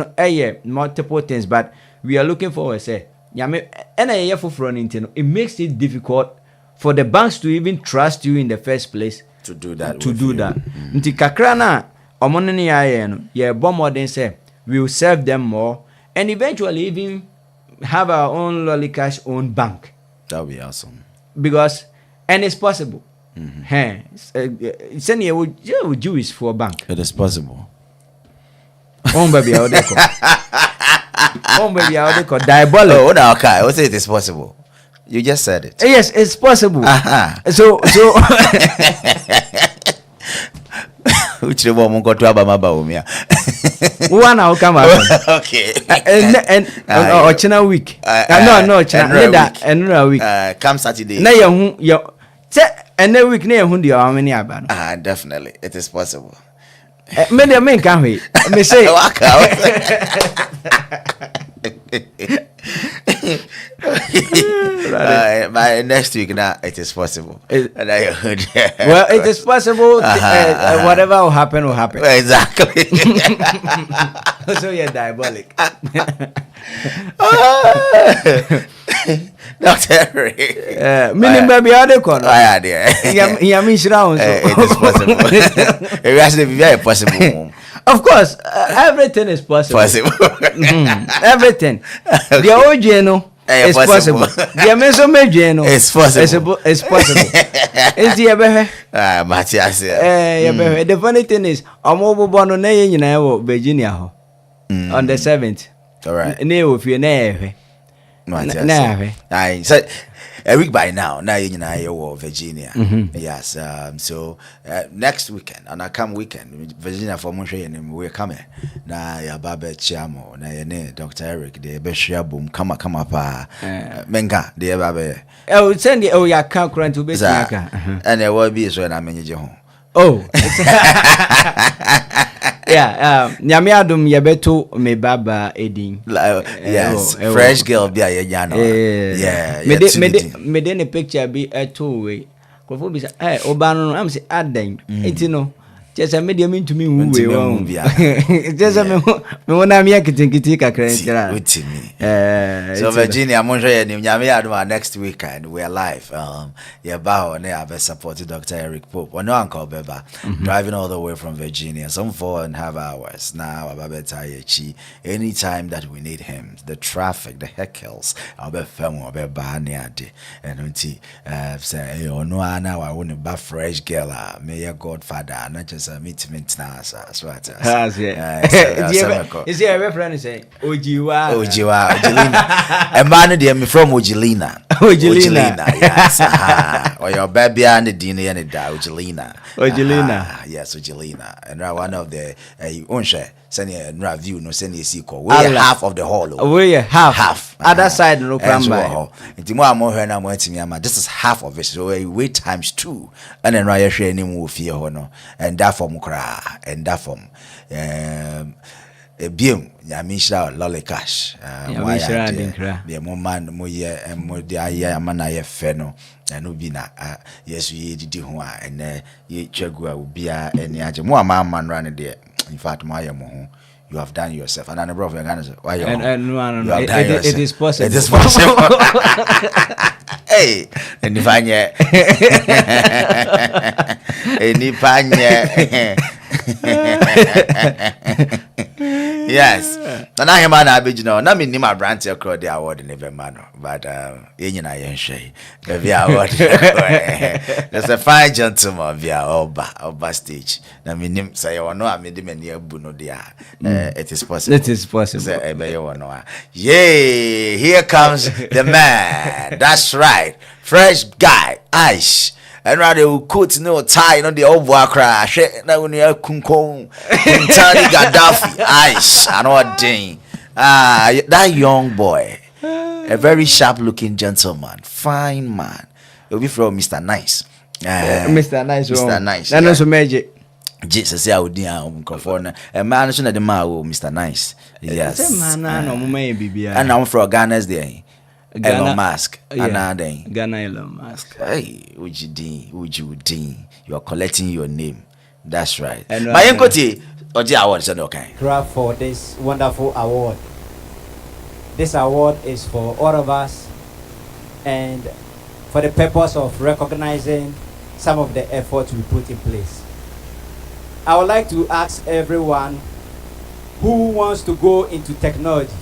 D: multiple things, but we are looking forward say, it makes it difficult for the banks to even trust you in the first place
A: to do that.
D: Nti kakra na omono ne ya no ye bo modern say we will serve them more and eventually even have our own Lollicash own bank.
A: That would be awesome.
D: Because and it's possible. It's any would Jewish for bank.
A: It is possible.
D: Baby how they call diabolic.
A: Oh no, okay. I would say it is possible. You just said it.
D: Yes, it's possible. So
A: which the woman got to Abama Baumia.
D: One hour come out.
A: Okay.
D: And China week. No, China another week.
A: Come Saturday.
D: Na you and the week near Hundi how many about?
A: Definitely. It is possible.
D: Many men can't wait. Me say
A: by next week now it is possible.
D: Well, it is possible. Whatever will happen will happen.
A: Exactly.
D: So you're diabolic.
A: Dr.
D: Meaning baby how they call
A: it is possible. It has to be very possible.
D: Of course, everything is possible. Everything. The OJ no is possible. The Meso Mejo no
A: it's possible.
D: It's possible. It's the
A: Matthias.
D: The funny thing is, I'm over born on Virginia on the 7th.
A: All right.
D: If you never.
A: I said a week by now you know Virginia. Yes. So next weekend and I come weekend Virginia for Montreal and we're coming na ya baba chiamo na ye Dr. Eric de beshia boom come up menga de baba
D: send the ya account current to be
A: and there will be so na menye ho.
D: Oh. Yeah, nyame adom yebeto me baba edin.
A: Yes, fresh girl be a yano. Yeah.
D: Me de picture be a two way. Kofo be say, oba no am say adan. Enti no, Just a medium into me who
A: Ntimi
D: we
A: hu
D: won't.
A: bia.
D: Just a me wanna me a kitty kakra.
A: Utimi. So Virginia, Monjo and Yami next weekend we are live. Yeah, bow and I have supported Dr. Eric Pope. Or no Uncle Beba. Driving all the way from Virginia. Some 4.5 hours. Now Ababetayechi. Anytime that we need him. The traffic, the heckles, I'll be film or be barnyard. And until say, oh no, I wouldn't buy fresh girl. May your godfather, not just a meet now. So that's what
D: Is there a reference saying Ojiwa?
A: Ojilina. A man de from Ojilina.
D: Ojilina.
A: Yes. Or your baby and the dinner and the Ojilina. Yes, Ojilina. And one of the Unshe, sending a review, no sending a sequel. We half of the hall.
D: We half. Other side, no come by.
A: This is half of it. So we wait times 2. And then Raya Shane will fear honor. And that from Kra. And that from Bium. Yamisha Lollicash. The moment moye and modia mana ye feno and ubina. Yes, we did and ye chegua will be a any agent. More man running there. In fact, my you have done yourself. And I'm brother, why you
D: it is possible.
A: It is possible. Hey, and if I yes. And I am an aboriginal. I mean, my branch across the award in every manner, but in I shay. There's a fine gentleman via Oba stage. I mean, say, I know I made him near Buno dia. It is possible.
D: It is possible.
A: Yay, here comes the man. That's right. Fresh guy, Ice. And rather will coat no tie on the old war crash. Now when you're Kunkong, Kuntani Gaddafi, Ice, and what ding. That young boy, a very sharp looking gentleman, fine man. He'll be from Mr. Nice.
D: Mr. Nice,
A: Mr. Nice.
D: That was magic.
A: Jesus, I would dear a man is not the man, Mr. Nice. Yes,
D: and
A: I'm from Ghana's day. Elon Musk,
D: Ghana Elon Musk.
A: Hey, would you are collecting your name. That's right. My equity, the award is okay.
H: Grab for this wonderful award. This award is for all of us, and for the purpose of recognizing some of the efforts we put in place. I would like to ask everyone who wants to go into technology.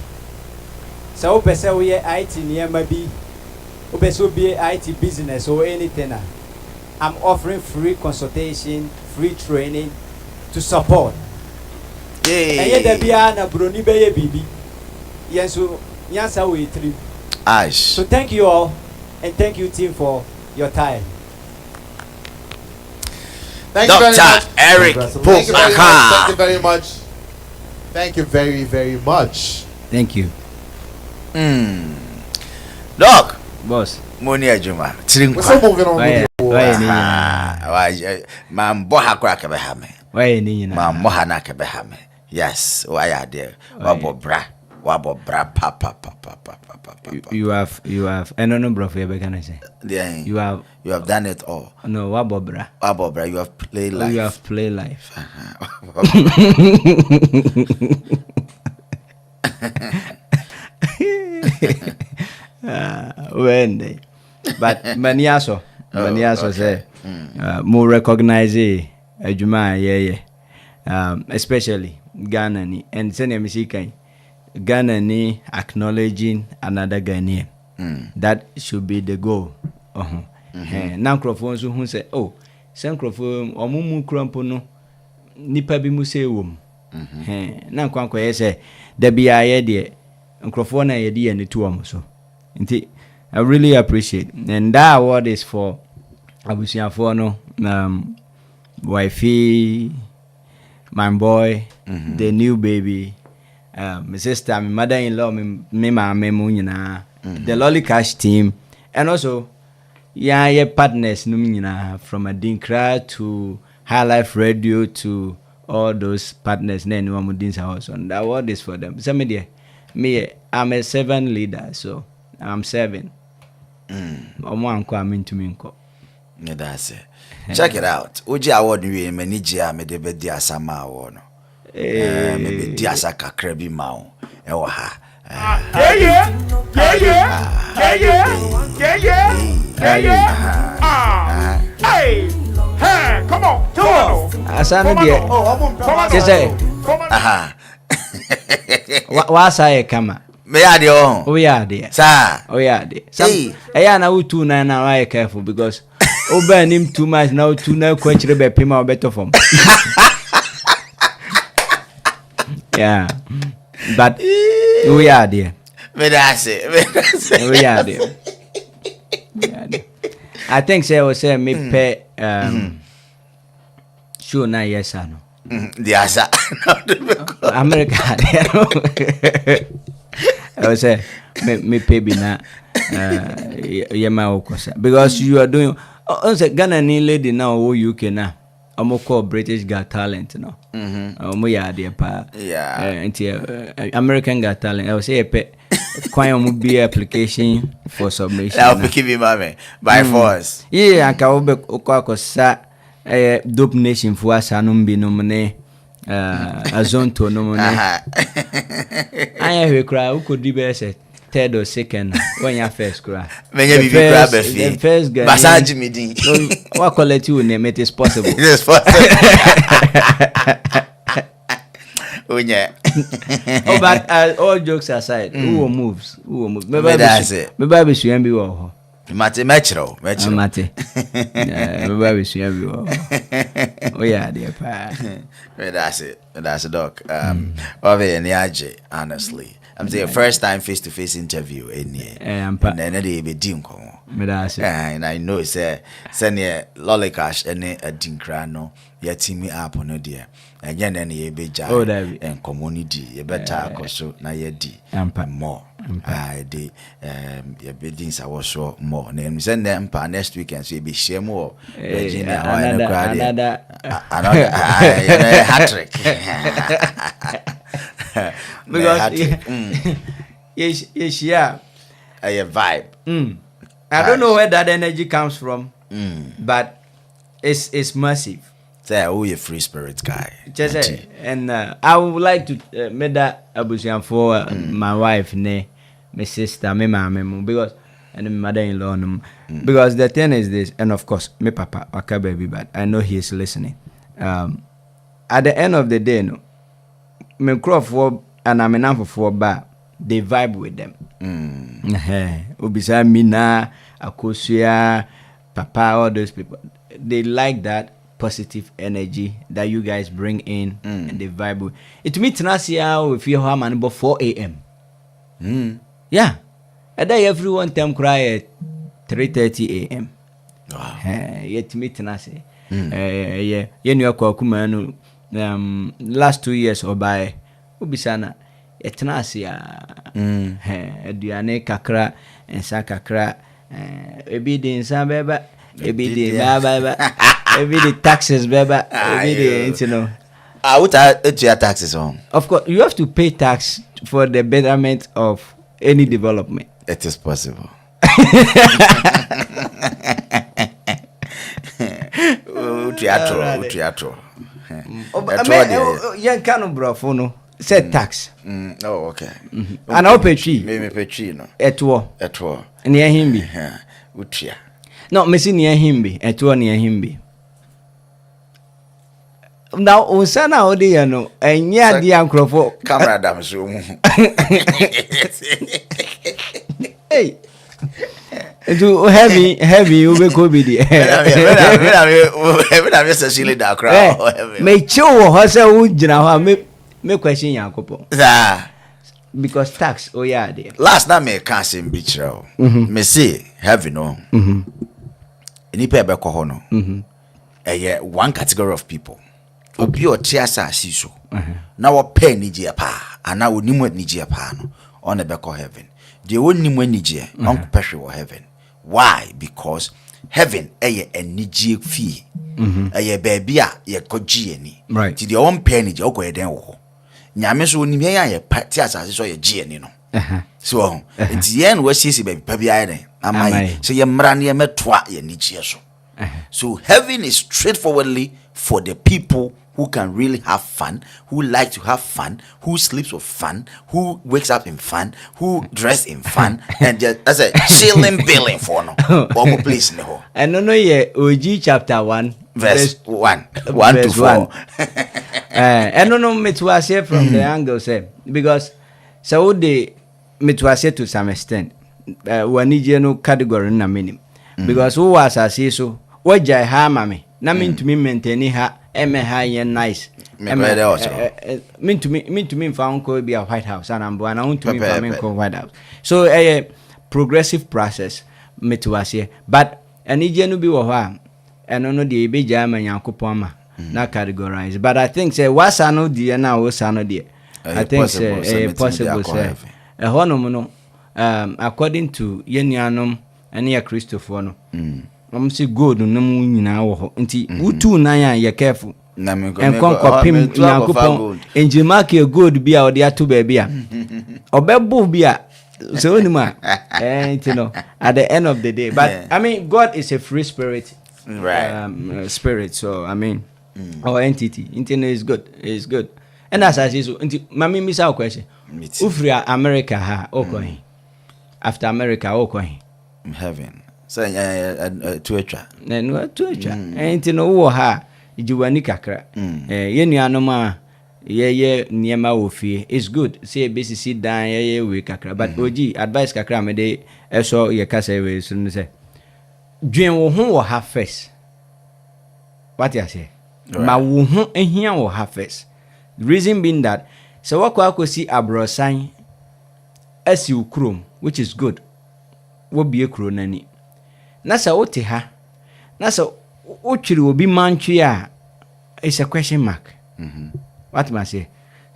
H: So we IT near maybe be IT business or anything. I'm offering free consultation, free training to support. So thank you all, and thank you team for your time.
F: Thank you very much.
A: Eric
F: Thank you very much. Thank you very, very much.
D: Thank you.
A: Doc,
D: boss.
A: Money Ajuma.
F: We're still moving on.
A: Mam Boha Crackabahame.
D: Why,
A: Mam Mohana Kabahame. Yes, why are there? Wabo bra, papa.
D: You have, and no bro, can I say? You have
A: done it all.
D: No, wabo bra,
A: you have played life.
D: You have played life. When but maniaso say more recognize Juma especially Ghana ni and send me Ghana ni acknowledging another Ghanaian. That should be the goal. Now microphones who say oh send microphone omumu krampo no nipa bi mu say wom na kwankwa say da bia ye de microphone na ye de ne to am so. I really appreciate, and that award is for Abusiafo no, wifey, my boy, the new baby, my sister, my mother-in-law, me munyina, the Lollicash team, and also yeah partners from Adinkra to High Life Radio to all those partners. Then house on the award is for them. Somebody, me, I'm a servant leader, so. I'm 7. I'm to me.
A: Yeah, that's it. Check it out. Uji award we manija me de be dia sama award no. Me be dia saka krabi mawo. Ewo ha.
G: Yeah. Hey, come on.
D: Asana dia. Kese.
A: Aha.
D: Wa say kama.
A: Me ya de on.
D: Oh yeah there.
A: Sa.
D: Oh yeah there. Eya na we too na why careful because oba nim too much now too na kwachire be pema better form. Yeah. But we are there.
A: that's it.
D: We are there. I think say we say me pay sure na yes ano.
A: The asa.
D: America. I was say me pay be na yema okosa because you are doing say Ghana ni lady now wo UK na call British Got Talent no. Yeah there pa.
A: Yeah.
D: American Got Talent. I was say pay kwan be application for submission.
A: I'll keep him mame by force.
D: Yeah, anka obe okosa dope nation for asanum bi no mne azonto no mne. Anya hwe kra ukodi be say third or second when you first cry.
A: Menya bibi kra be fi.
D: The first guy.
A: Massage me din.
D: What quality you name it is possible.
A: It is possible. Unye.
D: Oh, but all jokes aside, who moves? Me baby suyen bi wo ho.
A: Mate metro.
D: Mate. Me baby suyen bi wo ho. Oh yeah, dear pa.
A: That's it, doc. Ove any aje, honestly. I'm saying first time face-to-face interview in here. And then they be dim komo. And I know it's send Lollicash any a dinkrano, ya team me up on dear. And then ye be jar and community, ye better so na ye di more. I did your biddings I was so more. Name send them pa next weekend so be share more. Another hat trick.
D: Because yes, yeah,
A: a vibe.
D: I don't know where that energy comes from, but it's massive.
A: Say, oh, you free spirit guy.
D: Just and I would like to make that abusian for my wife, my sister, my mom, because and my mother-in-law. Because the thing is this, and of course, my papa, okay, baby, but I know he is listening. At the end of the day, no. Me crop for and I'm enough for bar. They vibe with them. Ubisa Mina, Akosia, Papa, all those people. They like that positive energy that you guys bring in and they vibe with. It me Tanasia if you have man about 4 a.m. Yeah. And then everyone time cry at 3:30 a.m.
A: Wow.
D: Yet me Tanasia. Yeah. You know, last 2 years or by ubisana etnasia eduane kakra ensa kakra ebi de ensa beba ebi de baba ebi de taxes beba ebi de you know
A: what are your taxes on?
D: Of course you have to pay tax for the betterment of any development.
A: It is possible. Teatro.
D: Yan kanu brofo no said tax.
A: Oh, okay.
D: And I'll pay tree.
A: Me pay tree no.
D: Etwo.
A: Near
D: himbi.
A: Utria.
D: No, me see near himbi. Etwo near himbi. Now Osana odi ya no. Enya di ankrofo.
A: Camera dam so mu.
D: Hey. To heavy you be go be the.
A: Me na Cecilia da crowd.
D: Me chiwo ho se wo gina ho me question Yakopo. Because tax yeah there.
A: Last time me can say be chiro. Me say heavy no. Any pe be ko ho no. One category of people. Obi o tiasa siso. Na wo pay ni je pa, ana onimu ni je pa no. On be ko heaven. The onimu ni je, on pehwe wo heaven. Why? Because heaven a nijie fee. Baby ye koji ani.
D: Right.
A: Ti the one penny je okoye den wo. Nyame so onim ye party asase so ye gie ani no. So, nti ye no wasisi baby pa bia ye den. Amai. So ye mra ne ye metoa ye nijie so. So heaven is straightforwardly for the people who can really have fun, who like to have fun, who sleeps with fun, who wakes up in fun, who dress in fun, and just as a chilling billing for no or place no.
D: And no yeah, OG chapter 1
A: verse 1 to 4.
D: And no me to say from the angle say because so they me to say to some extent when you no category na minim because who was I say so what jai ha mame na mean to me maintain ha ha nice mean to me found could be a White House and I'm born I want to me White House so a progressive process me to say but and you be wa and no the be jama yankopoma na categorize but I think say what's I know the na was I know the I think say possible say a honom no according to yenuanom and ya Christopher no say good no mu nyina wo ho nti utu nan ya ye careful
A: na me
D: en konkopim yakopon enjima ke good bi a ode ato ba bi a obebo bi a so onima you know at the end of the day but I mean God is a free spirit
A: right
D: spirit so I mean or entity internet is good and as I say so nti mami mi sa question ufri America ha okohin after America okohin
A: heaven so tuacha
D: no tuacha nti no wo ha ijiwani kakra yenuanom a ye niema wo fie is good say BCC dan ye we kakra but oji advice kakra me dey eso ye kasa we so no say dwen wo ho wo ha first what you say ma wo ho ehia wo ha first the reason being that so wakwa akosi abrosan asi ukrom which is good wo bie kro nani na sa wote ha na sa ochiri obi mantwe a it's a question mark what must I say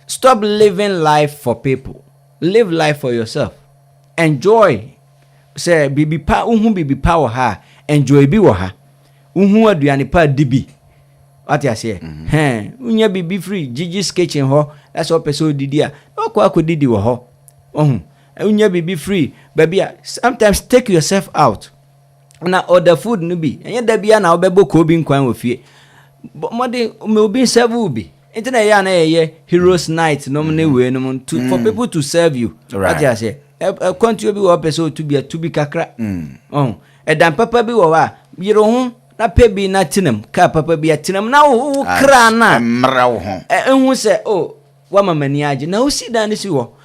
D: stop living life for people live life for yourself enjoy say bibi pa unhu bibi pa wo ha enjoy bi wo ha unhu aduane pa dibi what you say unya bibi free Gigi's kitchen ho that's what person didi a akwa didi wo ho unya bibi free baby sometimes take yourself out na order food no bi enya da bia na obebo ko bi nkwan wo fie mode me obi serve ubi interna ya na ye heroes night no me we no for people to serve you what you say continue bi wo person to be kakra dan papa bi wo wa yiro ho na pebi na tinam ka papa bi atinam na wo kra na
A: mra wo ho
D: ehun se wa mamani age na usi dan si wo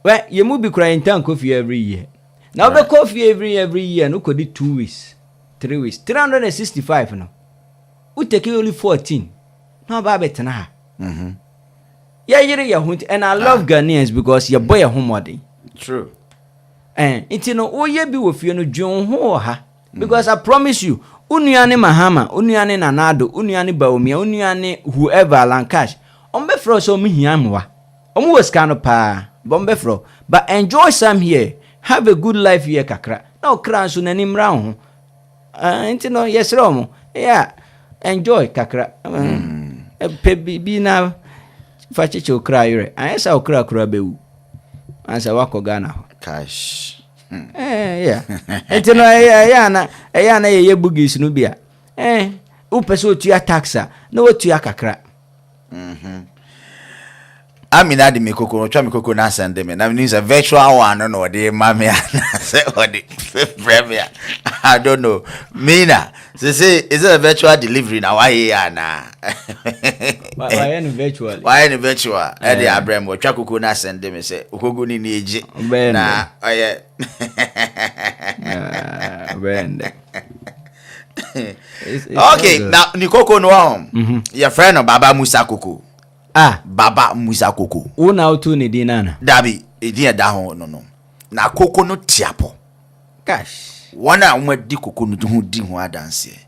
D: we ye mu bi kra intan coffee every year now the coffee every year no could 2 weeks 3 weeks 365 no we take only 14 no ba betena ha ya yire ya hunt and I love Ghanaians because your boy homody
A: true
D: it no oye bi wo fie no dwon ho ha because I promise you unuane mahama unuane nanado unuane baomia unuane whoever Lollicash ombe fro so mi hiamwa omo was kano pa bombe fro but enjoy some here have a good life here kakra no kran so nani mra ho no yes romo yeah enjoy kakra pe bi na fa cheche okra yire ansa okra kura bewu ansa wako Ghana
A: cash
D: yeah no ya na ye bugis no bia u peso tu taxa no tu kakra
A: Amina de mikoko no twa mikoko na send me na means a virtual one no de mame say what the premier I don't know mina say is it a virtual delivery now why na
D: why any virtual
A: e dey abrem wo twa koko na send me say okogo ni eje na oye okay now nikoko no your friend Baba Musa Koko Baba Musa Koko
D: una otu ni dinana
A: dabi idin da ho no na koko no tiapo
D: gosh
A: wana umadi koko no hu di ho adanse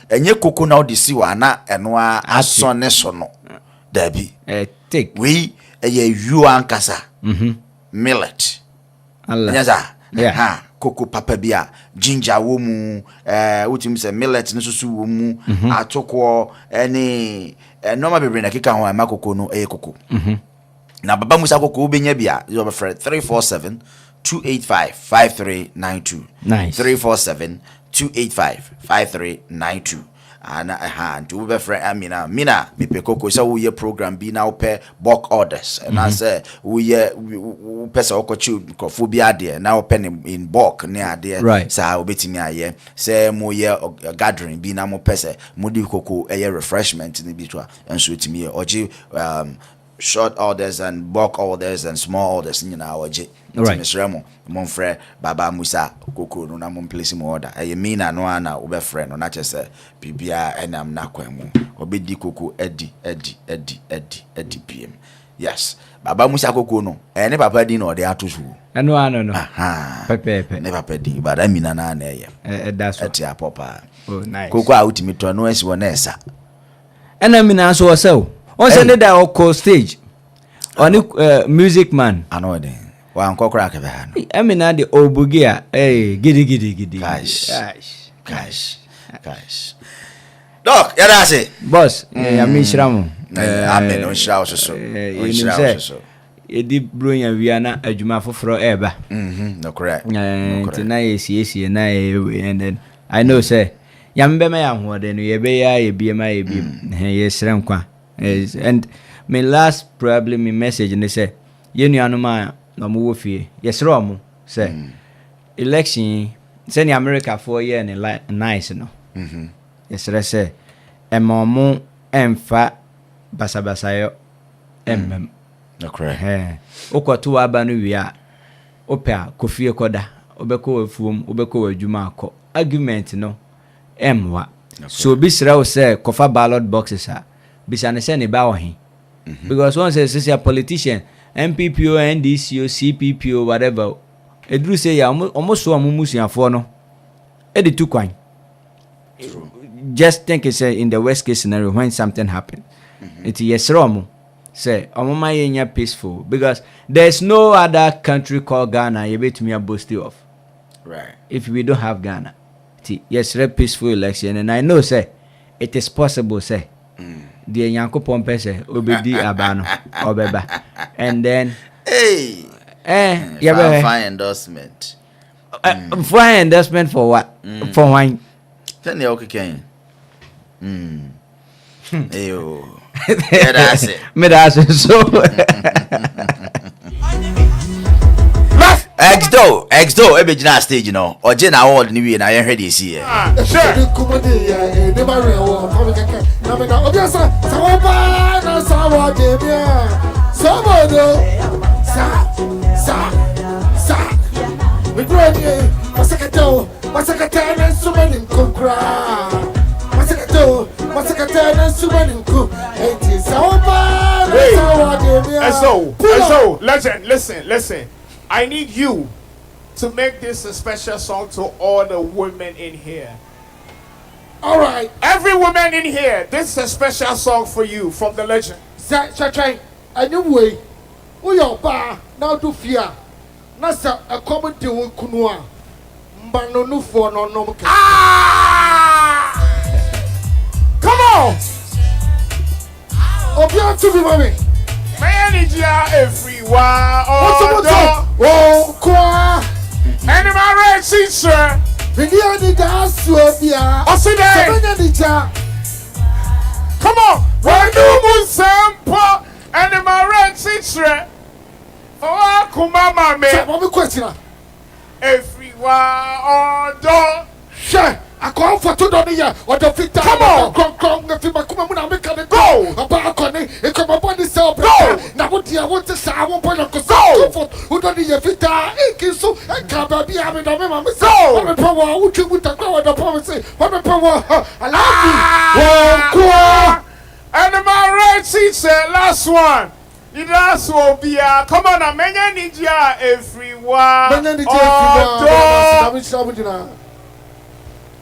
A: enye koko na odisi wa na eno asone so no dabi
D: take
A: we you ankasa millet nyaza ha koko papa bia ginger wo mu utim se millet no susu wo mu atoko ene normal bebre na kika ho ama koko no koko na Baba Musa Koko obenya bia your friend 347 285 5392
D: nice
A: 347 285-5392. And to be friend, Mina, me pe koko so we program be now pe bulk orders. And I say we pesa okochu microphobia there now pen in bulk near there.
D: Right.
A: So we betting here. Say mo ye gathering be na mo pesa modi koko refreshment ni bitwa and so to me oji short orders and bulk orders and small orders in our J.
D: Right.
A: Mr. Remo, mon frère, Baba Musa, Coco, no, I'm place more order. I mean, I know Anna, over friend, or not just a PBR, and I'm not going to be Coco, Eddie, PM. Yes, Baba Musa Coco, no, and never paid or the artist who.
D: I know.
A: Aha,
D: Pepe.
A: never paid, but I mean, an
D: That's
A: at your papa.
D: Oh, nice.
A: Coco out to me to annoy one essa.
D: And I mean, answer so. On Sunday, that all stage. On music man.
A: I know then. One crack of a hand.
D: I mean, the old bugia. Hey, giddy.
A: Cash. Doc, yeah, that's it.
D: Boss, I mean, Shram.
A: Amen. On shouts so.
D: Edi blowing and Viana, a Juma for ever.
A: No correct.
D: Tonight, yes, and then I know, say, Yambe, more than we be my yes, Ramqua. And my last probably me message and they say, you know, no move fee. Yes, Romu say election send America 4 year and nice no. Yes, I say a momo emfa basabasayo no
A: correct.
D: Oko to abanu wia opia kofie koda obeko efuom obeko adwuma akọ argument no emwa so bisra wo say kofa ballot boxes a bisane say ne ba wo he because one says a politician MPPO, NDCO, CPPO, whatever. Edru say ya almost so amusiafo no. E de two kwan. Just think it's in the worst case scenario when something happens. It's yes romo. Say omama yenya peaceful because there's no other country called Ghana you bet me a boasting of.
A: Right.
D: If we don't have Ghana. Yes, peaceful election and I know say it is possible say. The Yankopon pese obedi abano obeba and then
A: fine endorsement
D: fine endorsement for what for wine
A: then you okay ayo yeah that's it
D: me that's so
A: Exdo ebe gina stage you know or Jane award ni we na yen hwe dey see here
C: Sure. So, listen. I need you to make this a special song to all the women in here. All right, every woman in here, this is a special song for you from the legend. Anyway, we are bar now do fear. Nasa a common deal kunua. Mbano no for no. Come on! Obia to be mommy. Manager everywhere. Oh, kwa. Animal red sister. Video the dance Swabia. Come on. When you move sample animal red sister. Oh, kumama me. What question? Everywhere on door. Sure. I call for 2 dollars or the fit. Come on, if you go about Connie, it come upon the cell. Go now. What do you want to say? I won't point go. Who don't need your fit? So I can't be having a member. So I'm a power. Would you with the crowd? The power say, I'm a power. I love you. And my red seat said last one. The last will be come on, a man ninja everyone.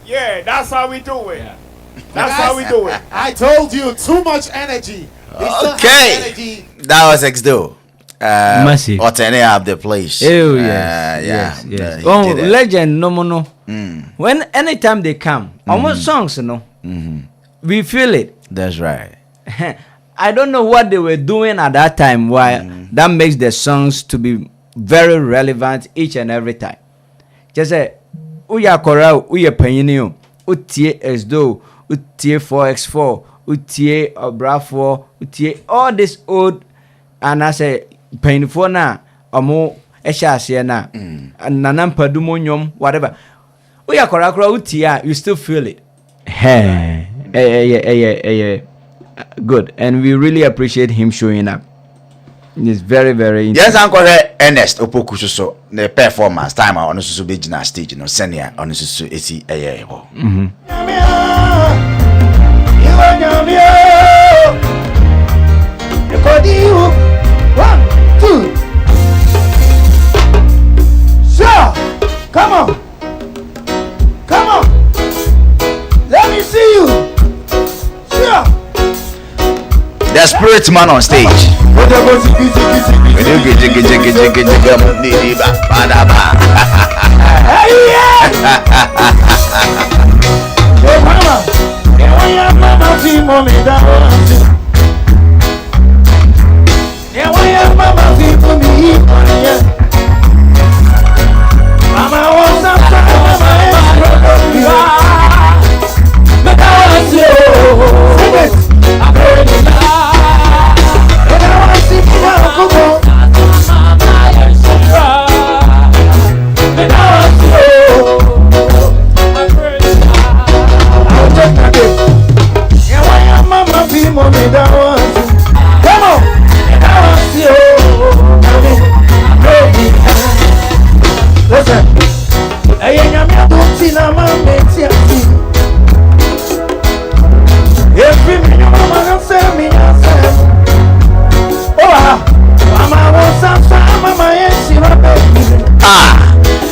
C: Yeah, that's how we do it. Yeah. That's how we do it. I told you, too much energy.
A: Okay,
C: Energy.
A: that was Exdo.
D: Massive.
A: Or turning up the place.
D: Oh yes. Oh, legend no. When anytime they come, almost songs, you know, we feel it.
A: That's right.
D: I don't know what they were doing at that time. Why that makes the songs to be very relevant each and every time. Just say, uya korao uye panyini utie esdo utie 4x4 utie obrafo utie all this old and I say painful na omo eshase na nanampadum nyom whatever uya korakora utie you still feel it good, and we really appreciate him showing up. It's very, very
A: yes, Uncle Ernest Opoku so the performance time on the so big stage, senior on the so eti
B: Come on. Let me see you. Sure.
A: The spirit man on stage.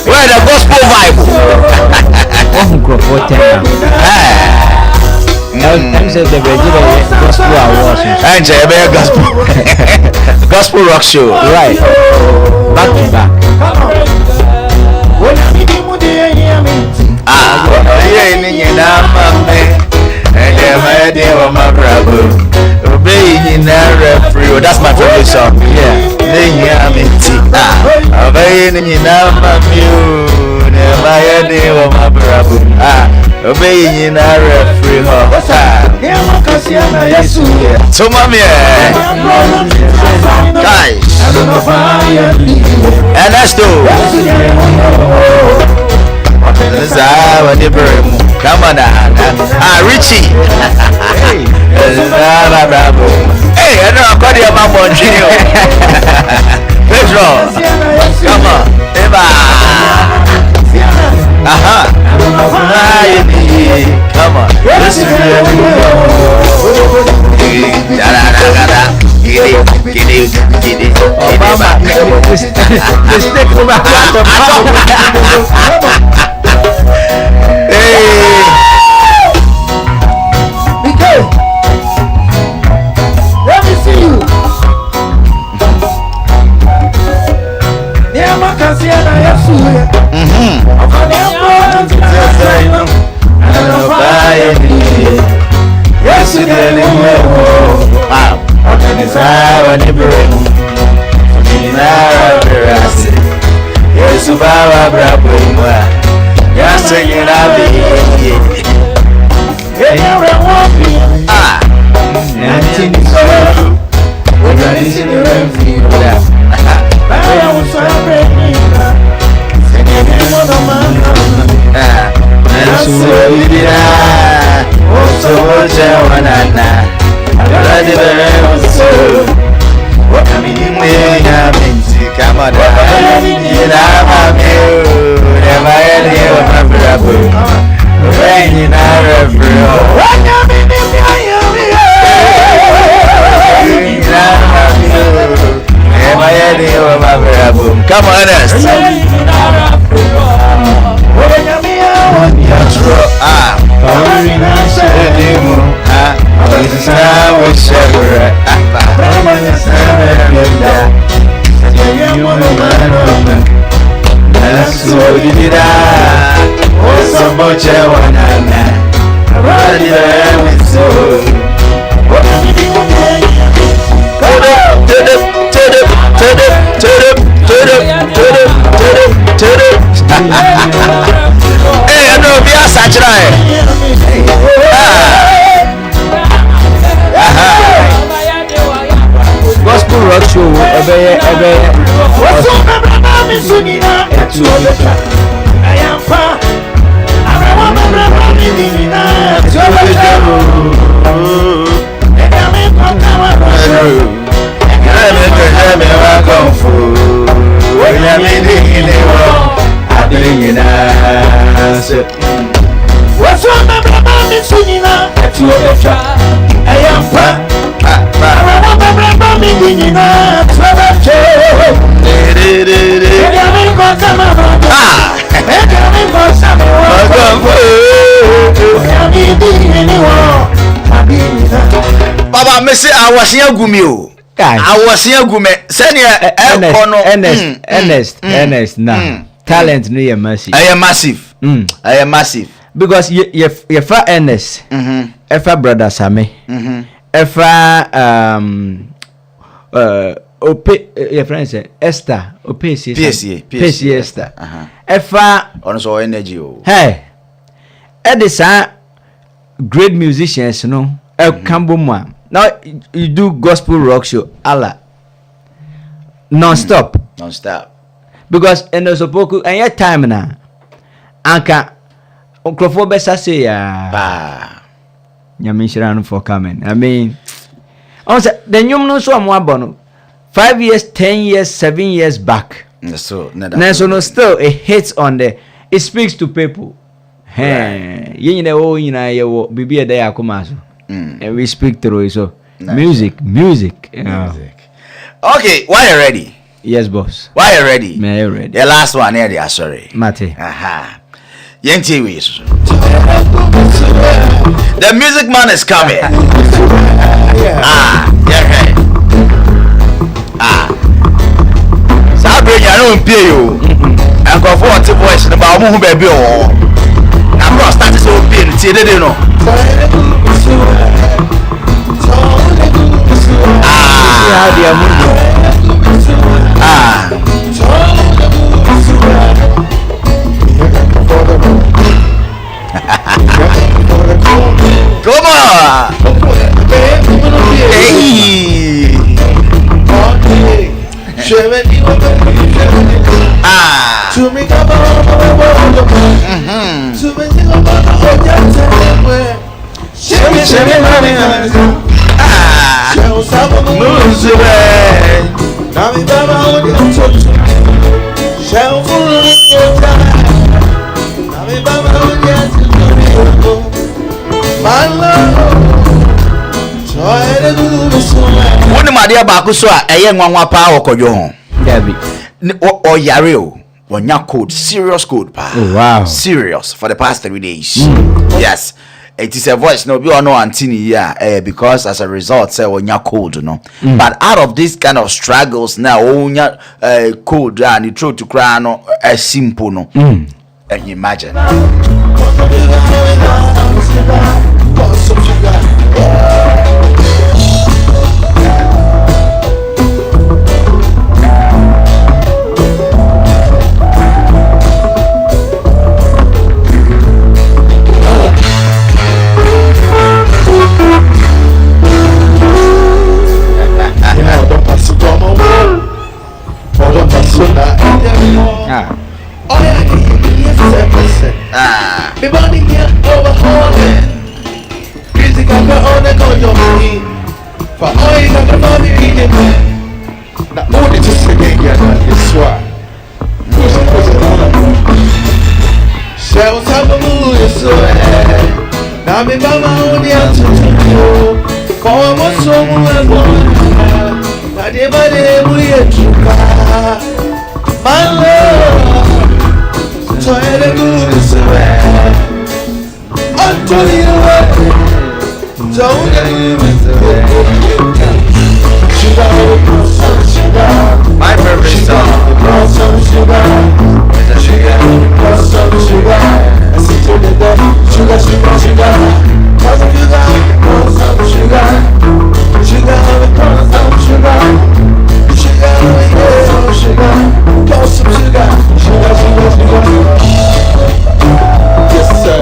A: Where the gospel vibe? Gospel rock show, right?
D: Back to back.
A: That's my favorite song. Yeah. So mommy, guys, and that's two. Come on now, Richie. Hey, I know I'm calling your mom on Junior. Pedro, come on, Eva. Come on, listen
B: let me see you.
A: Come on, Ernest.
D: gospel rock show.
B: What's on my brother? I'm singing out. It's your better. I am far. I want my brother. I'm singing out. It's your better. And I'm in contact. What's on my brother? I'm singing out. It's your better. I am far. I want my brother. I'm singing out. It's your better. And I'm in contact. And I'm in contact.
A: Baba me say I was here gumi. I was here gume. Senior
D: Ernest now. Talent no massive.
A: I am massive. I am massive.
D: Because you fa Ernest. Efa brother Same. Efa your friend say Esther. PSC Esther. Efa
A: on so energy.
D: Hey. Edisa great musicians no. Kambo now you do gospel rock show Allah non-stop because in the sopoku and your time na anka okrofo besa say ya nyamishira for coming. I mean also the nyum no so am abono 5 years 10 years 7 years back
A: so
D: no still it hits on the it speaks to people. Hey you know you bibi dey akoma so. And we speak through it. So music.
A: Okay, why you ready?
D: Yes, boss.
A: Why you ready?
D: Me ready.
A: The last one here, they are sorry.
D: Mate.
A: Aha. Yenti wish. The music man is coming. Yeah. Sabre ya no pay you. And go for the voice about who baby oh. Na bro start to pay you dey no. Come on. One my dear Bakuso, a young one power koyo.
D: Debbie.
A: Or Yario. When you code serious code pa.
D: Oh, wow.
A: Serious for the past 3 days. Yes. It is a voice no be or no antini because as a result say when you code no. But out of this kind of struggles now when you code and you try to cry no simple no. And you imagine.
B: Everybody here overhauling. Music I got on the go your money. For all you got the money in it. Now only to sing again, it's why. Shells have a mood, it's so bad. Now me by my own answer to you. For what's so and one. Now they by the way you my love. So I had a good is away. Until you away. So
A: My favorite song.
B: Yes, sir.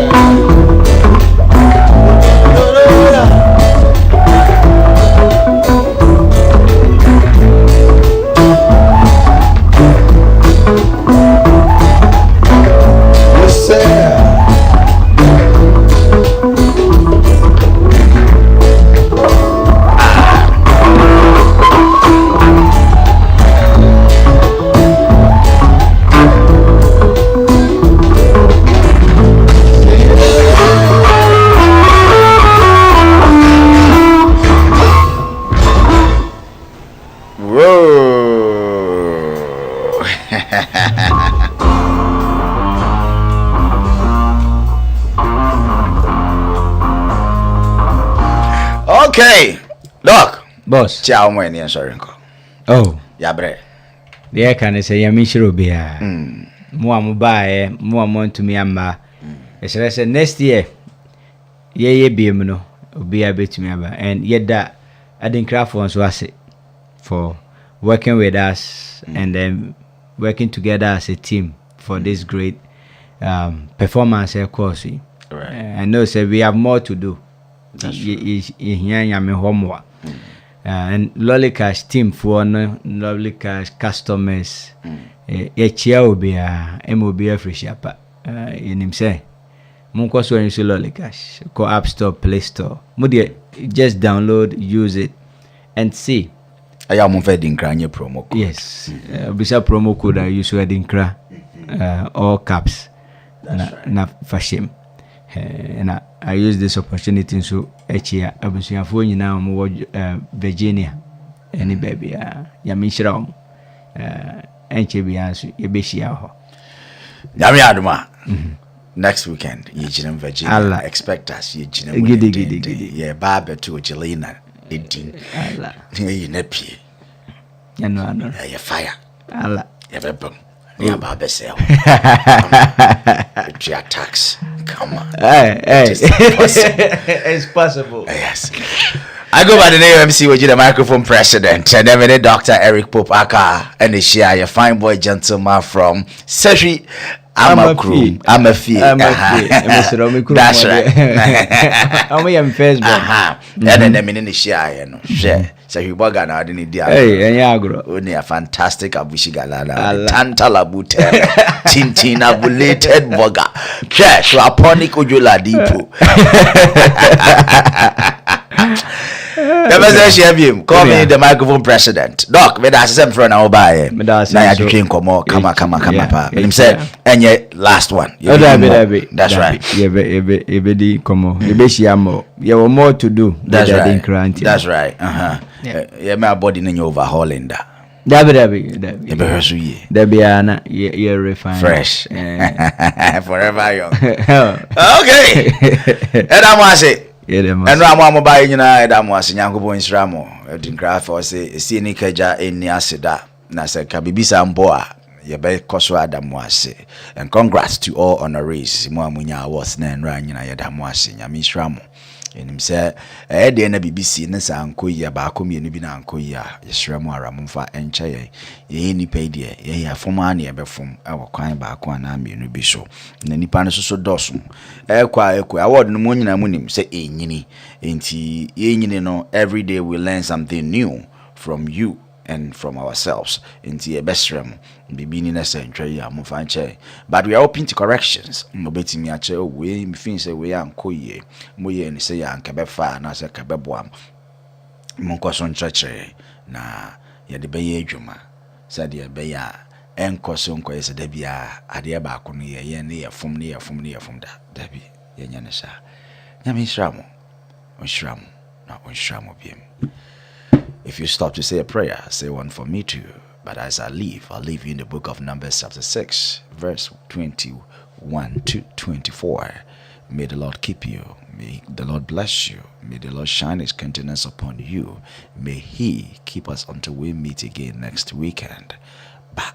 A: Okay, Doc.
D: Boss.
A: Ciao, my name is Sorenko.
D: Oh.
A: Yabre.
D: The can say Yamishiro Bia. More buy, more money to me and ma. As I said, next year, ye be no, be a bit to me, and yet that I didn't craft once was it for working with us and then working together as a team for this great performance course.
A: Right.
D: I know, say we have more to do. And Lollicash team for Lollicash customers. Chia will be a MOBF free shopper. In him say, Munko so in Lollicash, go App Store, Play Store. Mudi just download, use it, and see.
A: I am moving crane promo code.
D: Yes, bisa promo code I use wedding cra, all caps. Na fashion. And I use this opportunity to here. I was your phone now, Virginia. Any baby, Yamishram. And she be answered, you be she out.
A: Yamiaduma. Next weekend, you Virginia. Expect us, you
D: Giddy.
A: Yeah, Barbara to Jelena. 18. You neppy.
D: You know,
A: you fire.
D: Allah.
A: Ever boom. Yeah, Barbara sell. Tax. Come on.
D: Hey. It's possible.
A: Yes. I go by the name MC with you, the microphone president, and then the Dr. Eric Pope Aka, and the share your fine boy gentleman from Sergi. I'm a fee. That's right.
D: I'm on Facebook.
A: And then the minute share, you know, share. So you bug and I didn't do only a fantastic Abushigalana, Tantalabute, Tintinabulated Boga, Cash, Raponic Ujula Deepo. Call me the microphone president. Doc, me that's some friend I'll buy. Now you drink more. Come on. Him said, and your last one. That's right.
D: You have more to do.
A: That's right. Yeah, my body in your overhauling that.
D: You're refined.
A: Fresh. Forever young. Okay. And I want to say. And I'm buying I'm was in Yanko Boy's Ramo, Graph or say, see any caja in Niasida, Nasa Kabibisa Boa, Yabe Koswa Damwase, and congrats to all honorees, Muamunya was nan ran in Ayadamwasi, Yamis Ramo. And him say, Eddie and BBC, Nessa Ankoya, Bakumi, and Bina Ankoya, Yesramo Ramumfa, and Chaye, ye any paid ye, for money, from our crime back one army, and be so. And any panis so dosun. I wouldn't moon and moon say, Yini, ain't ye, no, every day we learn something new from you and from ourselves into your best room. Be being in a century, but we are open to corrections. Betting me at we things we are koye, we and say, and Cabefa, and as a Cabebwam. Moncoson church, na ya de Bay Juma, said the Baya, and Cosonco is a debia, Adia Baconi, near from that, Debbie, Yanasa. Yami Shramo, on Shram, not on Shram of him. If you stop to say a prayer, say one for me too. But as I leave, I'll leave you in the book of Numbers chapter 6, verse 21 to 24. May the Lord keep you. May the Lord bless you. May the Lord shine his countenance upon you. May he keep us until we meet again next weekend. Bye.